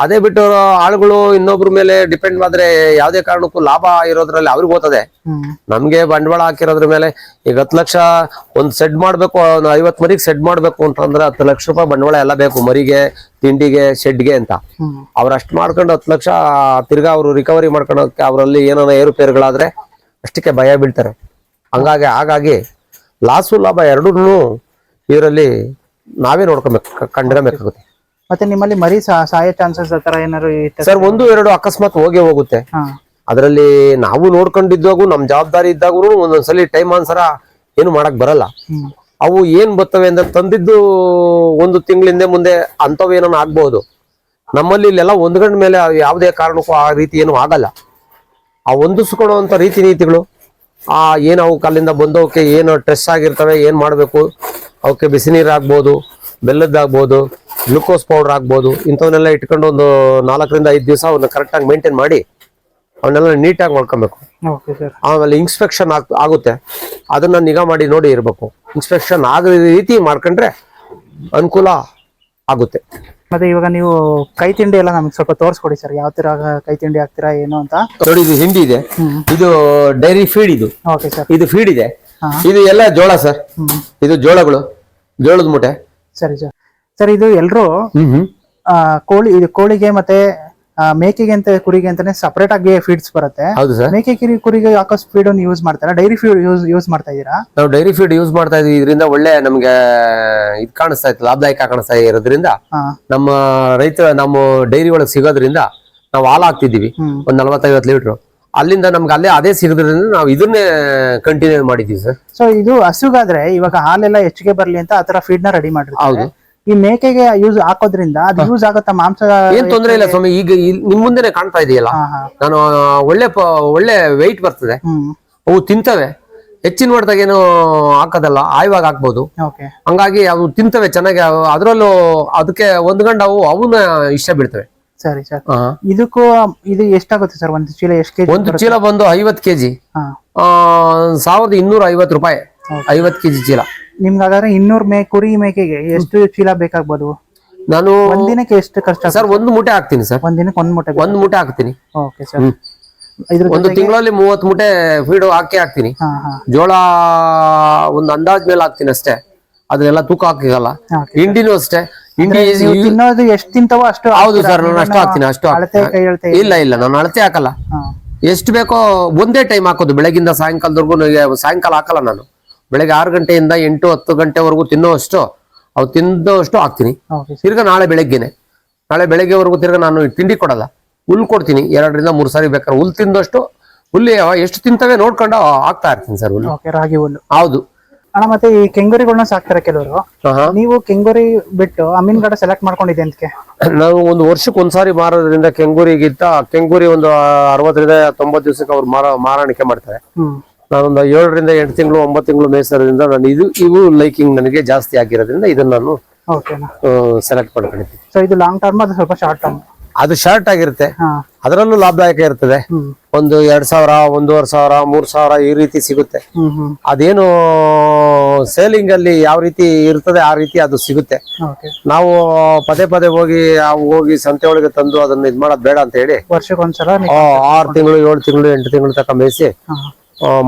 ಅದೇ ಬಿಟ್ಟು ಆಳುಗಳು ಇನ್ನೊಬ್ರ ಮೇಲೆ ಡಿಪೆಂಡ್ ಆದ್ರೆ ಯಾವ್ದೇ ಕಾರಣಕ್ಕೂ ಲಾಭ ಇರೋದ್ರಲ್ಲಿ ಅವ್ರಿಗೆ ಹೋಗ್ತದೆ. ನಮ್ಗೆ ಬಂಡವಾಳ ಹಾಕಿರೋದ್ರ ಮೇಲೆ ಈಗ 10 ಲಕ್ಷ ಒಂದ್ ಸೆಡ್ ಮಾಡ್ಬೇಕು, 50 ಮರಿಗೆ ಸೆಡ್ ಮಾಡ್ಬೇಕು ಅಂತಂದ್ರೆ 10 ಲಕ್ಷ ರೂಪಾಯಿ ಬಂಡವಾಳ ಎಲ್ಲ ಬೇಕು, ಮರಿಗೆ, ತಿಂಡಿಗೆ, ಶೆಡ್ಗೆ ಅಂತ. ಅವ್ರಷ್ಟು ಮಾಡ್ಕೊಂಡು 10 ಲಕ್ಷ ತಿರ್ಗಾ ಅವ್ರು ರಿಕವರಿ ಮಾಡ್ಕೊಳಕ್ಕೆ ಅವರಲ್ಲಿ ಏನಾರ ಏರುಪೇರುಗಳಾದ್ರೆ ಅಷ್ಟಕ್ಕೆ ಭಯ ಬೀಳ್ತಾರೆ. ಹಾಗಾಗಿ ಲಾಸು ಲಾಭ ಎರಡೂ ಇದರಲ್ಲಿ ನಾವೇ ನೋಡ್ಕೊಬೇಕು, ಕಂಡಿರಬೇಕಾಗುತ್ತೆ. ಮತ್ತೆ ನಿಮ್ಮಲ್ಲಿ ಮರಿ ಸಾಯೋ ಚಾನ್ಸಸ್ ಆತರ ಏನಾದ್ರು? ಸರ್, 1-2 ಅಕಸ್ಮಾತ್ ಹೋಗುತ್ತೆ. ಅದರಲ್ಲಿ ನಾವು ನೋಡ್ಕೊಂಡಿದ್ದಾಗೂ ನಮ್ ಜವಾಬ್ದಾರಿ ಇದ್ದಾಗೂ ಒಂದೊಂದ್ಸಲಿ ಟೈಮ್ ಅನ್ಸರ ಏನು ಮಾಡಕ್ ಬರಲ್ಲ. ಅವು ಏನ್ ಬರ್ತವೆ ಅಂದ್ರೆ ತಂದಿದ್ದು 1 ತಿಂಗಳಿಂದ ಮುಂದೆ ಅಂತವೇನೋ ಆಗ್ಬಹುದು. ನಮ್ಮಲ್ಲಿ ಇಲ್ಲೆಲ್ಲ ಹೊಂದ್ಕೊಂಡ ಮೇಲೆ ಯಾವುದೇ ಕಾರಣಕ್ಕೂ ಆ ರೀತಿ ಏನು ಆಗಲ್ಲ. ಆ ಹೊಂದಿಸ್ಕೊಳ್ಳುವಂತ ರೀತಿ ನೀತಿಗಳು, ಏನ್ ಅವು ಕಲ್ಲಿಂದ ಬಂದವಕ್ಕೆ ಏನು ಸ್ಟ್ರೆಸ್ ಆಗಿರ್ತವೆ, ಏನ್ ಮಾಡ್ಬೇಕು, ಅವಕ್ಕೆ ಬಿಸಿ ನೀರು ಆಗ್ಬೋದು, ಬೆಲ್ಲದ್ದಾಗ್ಬೋದು, ಗ್ಲುಕೋಸ್ ಪೌಡರ್ ಆಗ್ಬೋದು, ಇಂಥವನ್ನೆಲ್ಲ ಇಟ್ಕೊಂಡು ಒಂದು 4-5 ದಿವಸ ಅವನ್ನ ಕರೆಕ್ಟಾಗಿ ಮೇಂಟೈನ್ ಮಾಡಿ ಅವನ್ನೆಲ್ಲ ನೀಟಾಗಿ ಮಾಡ್ಕೊಬೇಕು. ಆಮೇಲೆ ಇನ್ಸ್ಪೆಕ್ಷನ್ ಆಗುತ್ತೆ, ಅದನ್ನ ನಿಗಾ ಮಾಡಿ ನೋಡಿ ಇರ್ಬೇಕು. ಇನ್ಸ್ಪೆಕ್ಷನ್ ಆಗೋ ರೀತಿ ಮಾಡ್ಕೊಂಡ್ರೆ ಅನುಕೂಲ ಆಗುತ್ತೆ. ಮತ್ತೆ ಇವಾಗ ನೀವು ಕೈ ತಿಂಡಿ ಎಲ್ಲ ನಮ್ಗೆ ಸ್ವಲ್ಪ ತೋರಿಸ್ಕೊಡಿ ಸರ್, ಯಾವ ತರ ಕೈ ತಿಂಡಿ ಹಾಕ್ತೀರಾ ಏನು ಅಂತ. ನೋಡಿ, ಇದು ಹಿಂಡಿ ಇದೆ, ಇದು ಡೈರಿ ಫೀಡ್, ಇದು ಫೀಡ್ ಇದೆ, ಇದು ಎಲ್ಲ ಜೋಳ ಸರ್, ಇದು ಜೋಳದ ಮೂಟೆ. ಸರಿ ಸರ್. ಸರ್, ಇದು ಎಲ್ರು ಕೋಳಿಗೆ ಮತ್ತೆ ಮೇಕೆಗೆ ಅಂತ ಕುರಿಗೆ ಅಂತಾನೆ ಸಪರೇಟ್ ಆಗಿ ಫೀಡ್ಸ್ ಬರುತ್ತೆ. ಹೌದು ಸರ್. ಮೇಕೆ ಕುರಿಗೆ ಹಾಕೋ ಫೀಡ್ ಯೂಸ್ ಮಾಡ್ತಾರಾ? ಡೈರಿ ಫೀಡ್ ಯೂಸ್ ಮಾಡ್ತಾ ಇದೀರಾ? ನಾವು ಡೈರಿ ಫೀಡ್ ಯೂಸ್ ಮಾಡ್ತಾ ಇದೀವಿ. ಇದರಿಂದ ಒಳ್ಳೆ ನಮ್ಗೆ ಇದು ಕಾಣಿಸ್ತಾ ಇತ್ತು, ಲಾಭದಾಯಕ ಕಾಣಿಸ್ತಾ ಇರೋದ್ರಿಂದ ನಮ್ಮ ನಮ್ಮ ಡೈರಿ ಒಳಗೆ ಸಿಗೋದ್ರಿಂದ ನಾವು ಹಾಲು ಹಾಕ್ತಿದೀವಿ ಒಂದ್ 40-50 ಲೀಟರ್. ಅಲ್ಲಿಂದ ನಮ್ಗೆ ಅದೇ ಸಿಗೋದ್ರಿಂದ ನಾವು ಇದನ್ನೇ ಕಂಟಿನ್ಯೂ ಮಾಡಿದೀವಿ ಸರ್. ಸೊ ಇದು ಹಸುಗಾದ್ರೆ ಇವಾಗ ಹಾಲೆಲ್ಲ ಹೆಚ್ಚಿಗೆ ಬರ್ಲಿ ಅಂತ ಆತರ ಫೀಡ್ ನ ರೆಡಿ ಮಾಡಿರ್ತೀವಿ. ಹೌದು. ಈ ಮೇಕೆಗೆ ಯೂಸ್ ಹಾಕೋದ್ರಿಂದ ಅದು ಯೂಸ್ ಆಗುತ್ತಾ? ಮಾಂಸ ಏನ್ ತೊಂದರೆ ಇಲ್ಲ ಸ್ವಾಮಿ. ಈಗ ನಿಮ್ ಮುಂದೆನೆ ಕಾಣ್ತಾ ಇದೆಯಲ್ಲ, ನಾನು ಒಳ್ಳೆ ವೆಯ್ಟ್ ಬರ್ತದೆ, ಅವು ತಿಂತವೆ. ಹೆಚ್ಚಿನ ಮಾಡಿದಾಗ ಏನು ಹಾಕೋದಲ್ಲ, ಆಯ್ವಾಗ ಹಾಕ್ಬೋದು. ಹಂಗಾಗಿ ಅವು ತಿಂತವೆ ಚೆನ್ನಾಗಿ. ಅದ್ರಲ್ಲೂ ಅದಕ್ಕೆ ಹೊಂದ್ಕೊಂಡು ಅವನ್ನ ಇಷ್ಟ ಬೀಳ್ತವೆ. ಸರಿ ಸರ್. ಇದು ಎಷ್ಟಾಗುತ್ತೆ ಸರ್ ಒಂದು ಚೀಲ? ಎಷ್ಟು ಕೆಜಿ? ಒಂದು ಚೀಲ ಬಂದು 50 kg, 1250 ರೂಪಾಯಿ 50 kg ಚೀಲ. ನಿಮ್ಗೆ ಹಾಗಾದ್ರೆ 200 ಕುರಿ ಮೇಕೆಗೆ ಎಷ್ಟು ಚೀಲ ಬೇಕಾಗ್ಬೋದು? ನಾನು ಒಂದಿನಕ್ಕೆ ಎಷ್ಟು ಖರ್ಚು ಸರ್? 1 ಮೂಟೆ ಹಾಕ್ತೀನಿ ಸರ್. ಒಂದಿನಕ್ಕೆ 1 ಮೂಟೆ ಹಾಕ್ತೀನಿ. Okay sir. ಒಂದು ತಿಂಗಳಲ್ಲಿ 30 ಮೂಟೆ ಫೀಡ್ ಹಾಕ್ತೀನಿ. ಜೋಳ ಒಂದು ಅಂದಾಜ್ ಮೇಲೆ ಹಾಕ್ತೀನಿ ಅಷ್ಟೇ, ಅದನ್ನೆಲ್ಲ ತೂಕ ಹಾಕಿಗಲ್ಲ. ಹಿಂಡಿನೂ ಅಷ್ಟೇ, ಹಿಂಡಿ ತಿನ್ನೋದು ಎಷ್ಟು ತಿಂತಾವೋ ಅಷ್ಟು. ಹೌದು ಸರ್, ನಾನು ಅಷ್ಟು ಹಾಕ್ತೀನಿ. ಇಲ್ಲ, ನಾನು ಅಳತೆ ಹಾಕಲ್ಲ. ಎಷ್ಟು ಬೇಕೋ ಒಂದೇ ಟೈಮ್ ಹಾಕೋದು, ಬೆಳಗಿಂದ ಸಾಯಂಕಾಲದವರೆಗೂ. ಸಾಯಂಕಾಲ ಹಾಕಲ್ಲ ನಾನು. ಬೆಳಗ್ಗೆ 6 ಗಂಟೆಯಿಂದ 8-10 ಗಂಟೆವರೆಗೂ ತಿನ್ನೋಷ್ಟು ಹಾಕ್ತೀನಿ. ತಿರ್ಗಾ ನಾಳೆ ಬೆಳಗ್ಗೆವರೆಗೂ ತಿರ್ಗಾ ನಾನು ತಿಂಡಿ ಕೊಡಲ್ಲ, ಹುಲ್ ಕೊಡ್ತೀನಿ. 2-3 ಸಾರಿ ಬೇಕಾದ್ರೆ ಹುಲ್ ತಿಂದಷ್ಟು ಹುಲ್ಲಿ ಎಷ್ಟು ತಿಂತವೆ ನೋಡ್ಕೊಂಡು ಹಾಕ್ತಾ ಇರ್ತೀನಿ ಸರ್ ಹುಲ್ಲು. ಓಕೆ, ರಾಗಿ ಹುಲ್ಲು. ಹೌದು. ಅಣ್ಣ ಮತ್ತೆ ಈ ಕೆಂಗೂರಿಗಳನ್ನ ಸಾಕ್ತಾರೆ ಕೆಲವರು. ನೀವು ಕೆಂಗೂರಿ ಬಿಟ್ಟು ಅಮೀನ್ಗಡ ಸೆಲೆಕ್ಟ್ ಮಾಡ್ಕೊಂಡಿದ್ದೆ ಅಂತಕ್ಕೆ? ನಾವು ಒಂದು ವರ್ಷಕ್ಕೆ ಒಂದ್ಸಾರಿ ಮಾರೋದ್ರಿಂದ ಕೆಂಗೂರಿಗಿಂತ ಕೆಂಗೂರಿ ಒಂದು 60 ರಿಂದ 90 ದಿವಸಕ್ಕೆ ಅವ್ರು ಮಾರಾಣಿಕೆ ಮಾಡ್ತಾರೆ. ನಾನೊಂದು 7 ರಿಂದ 8 ತಿಂಗಳು 9 ತಿಂಗಳು ಮೇಯಿಸೋದ್ರಿಂದ ನಾನು ಇವು ಲೈಕಿಂಗ್ ನನಗೆ ಜಾಸ್ತಿ ಆಗಿರೋದ್ರಿಂದ ಇದನ್ನ ನಾನು ಸೆಲೆಕ್ಟ್ ಮಾಡ್ಕೊಂಡಿದ್ದೀನಿ. ಸೊ ಇದು ಲಾಂಗ್ ಟರ್ಮ್, ಅದು ಸ್ವಲ್ಪ ಶಾರ್ಟ್ ಟರ್ಮ್? ಅದು ಶಾರ್ಟ್ ಆಗಿರುತ್ತೆ, ಅದರಲ್ಲೂ ಲಾಭದಾಯಕ ಇರ್ತದೆ. ಒಂದು 2,000, 1,500, 3,000 ಈ ರೀತಿ ಸಿಗುತ್ತೆ. ಅದೇನು ಸೇಲಿಂಗ್ ಅಲ್ಲಿ ಯಾವ ರೀತಿ ಇರ್ತದೆ ಆ ರೀತಿ ಅದು ಸಿಗುತ್ತೆ. ನಾವು ಪದೇ ಪದೇ ಹೋಗಿ ಸಂತೆ ಒಳಗೆ ತಂದು ಅದನ್ನ ಇದ್ ಮಾಡೋದ್ ಬೇಡ ಅಂತ ಹೇಳಿ ವರ್ಷಕ್ಕೊಂದ್ಸಲ 6 ತಿಂಗಳು 7 ತಿಂಗಳು 8 ತಿಂಗಳು ತನಕ ಮೇಯಿಸಿ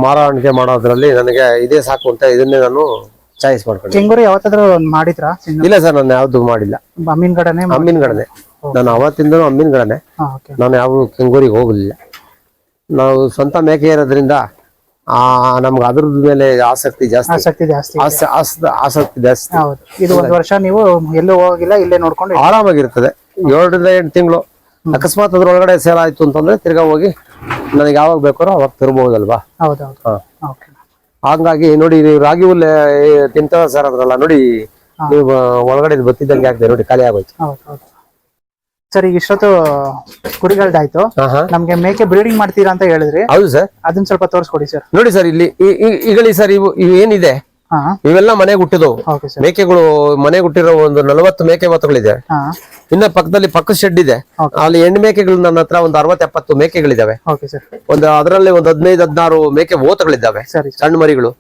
ಮಾರಾಣಿಕೆ ಮಾಡೋದ್ರಲ್ಲಿ ನನಗೆ ಇದೇ ಸಾಕು ಅಂತ ಇದನ್ನೇ ನಾನು ಚಾಯ್ಸ್ ಮಾಡ್ಕೊಂಡೆ. ಕೆಂಗೂರಿ ಯಾವತ್ತಾದ್ರೂ ಮಾಡಿದ್ರಾ? ಇಲ್ಲ ಸರ್, ನಾನು ಯಾವ್ದು ಮಾಡಿಲ್ಲ. ಅಮೀನ್ಗಡನೆ? ನಾನು ಅವತ್ತಿಂದನೂ ಅಮ್ಮಿನಗಡನೆ. ನಾನು ಯಾವ ಕೆಂಗೂರಿಗೆ ಹೋಗಲಿಲ್ಲ. ನಾವು ಸ್ವಂತ ಮೇಕೆ ಇರೋದ್ರಿಂದ ನಮ್ಗೆ ಅದ್ರ ಮೇಲೆ ಆಸಕ್ತಿ ಜಾಸ್ತಿ. ಹೌದು. ಇದು 1 ವರ್ಷ ನೀವು ಎಲ್ಲೂ ಹೋಗಿಲ್ಲ, ಇಲ್ಲೇ ನೋಡ್ಕೊಂಡು ಆರಾಮಾಗಿರ್ತದೆ. 7 ರಿಂದ 8 ತಿಂಗಳು ಅಕಸ್ಮಾತ್ ಅದ್ರೊಳಗಡೆ ಸೇಲ್ ಆಯ್ತು ಅಂತಂದ್ರೆ ತಿರ್ಗಾ ಹೋಗಿ ನನಗೆ ಯಾವಾಗ ಬೇಕಾರೋ ಅವಾಗ ತರಬಹುದಲ್ವಾ. ಹಂಗಾಗಿ ನೋಡಿ, ನೀವು ರಾಗಿ ಹುಲ್ಲೆ ತಿಂತವ ಸರ್ ಅದ್ರಲ್ಲ ನೋಡಿ, ನೀವು ಒಳಗಡೆ ಬತ್ತಿದ್ದಂಗೆ ಆಗ್ತದೆ ನೋಡಿ, ಖಾಲಿ ಆಗೋಯ್ತು. ಸರ್, ಈಗ ಇಷ್ಟೊತ್ತು ಕುರಿಗಳ್ದಾಯ್ತು, ನಮ್ಗೆ ಮೇಕೆ ಬ್ರೀಡಿಂಗ್ ಮಾಡ್ತೀರಾ ಅಂತ ಹೇಳಿದ್ರಿ. ಹೌದು ಸರ್, ಅದನ್ನ ಸ್ವಲ್ಪ ತೋರಿಸ್ಕೊಡಿ ಸರ್. ನೋಡಿ ಸರ್, ಇಲ್ಲಿ ಈಗಳಿ ಸರ್, ಇವು ಏನಿದೆ ಇವೆಲ್ಲ ಮನೆಗೆ ಹುಟ್ಟಿದವು ಮೇಕೆಗಳು. ಮನೆಗೆ ಹುಟ್ಟಿರೋ ಒಂದು 40 ಮೇಕೆ ಮಾತುಗಳಿದೆ. ಇನ್ನ ಪಕ್ಕದ ಶೆಡ್ ಇದೆ, ಅಲ್ಲಿ ಹೆಣ್ಣು ಮೇಕೆಗಳು ನನ್ನ ಹತ್ರ ಒಂದು 60-70 ಮೇಕೆಗಳಿದಾವೆ. ಅದರಲ್ಲಿ ಒಂದು 15-16 ಮೇಕೆ ಓತಗಳಿದ್ದಾವೆ, ಸಣ್ಣ ಮರಿಗಳು,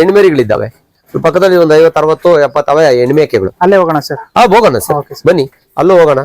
ಹೆಣ್ಣು ಮರಿಗಳಿದ್ದಾವೆ. ಪಕ್ಕದಲ್ಲಿ ಒಂದು 50-60-70 ಹೆಣ್ಣು ಮೇಕೆಗಳು. ಅಲ್ಲೇ ಹೋಗೋಣ ಸರ್? ಹೋಗೋಣ ಸರ್, ಬನ್ನಿ ಅಲ್ಲೂ ಹೋಗೋಣ.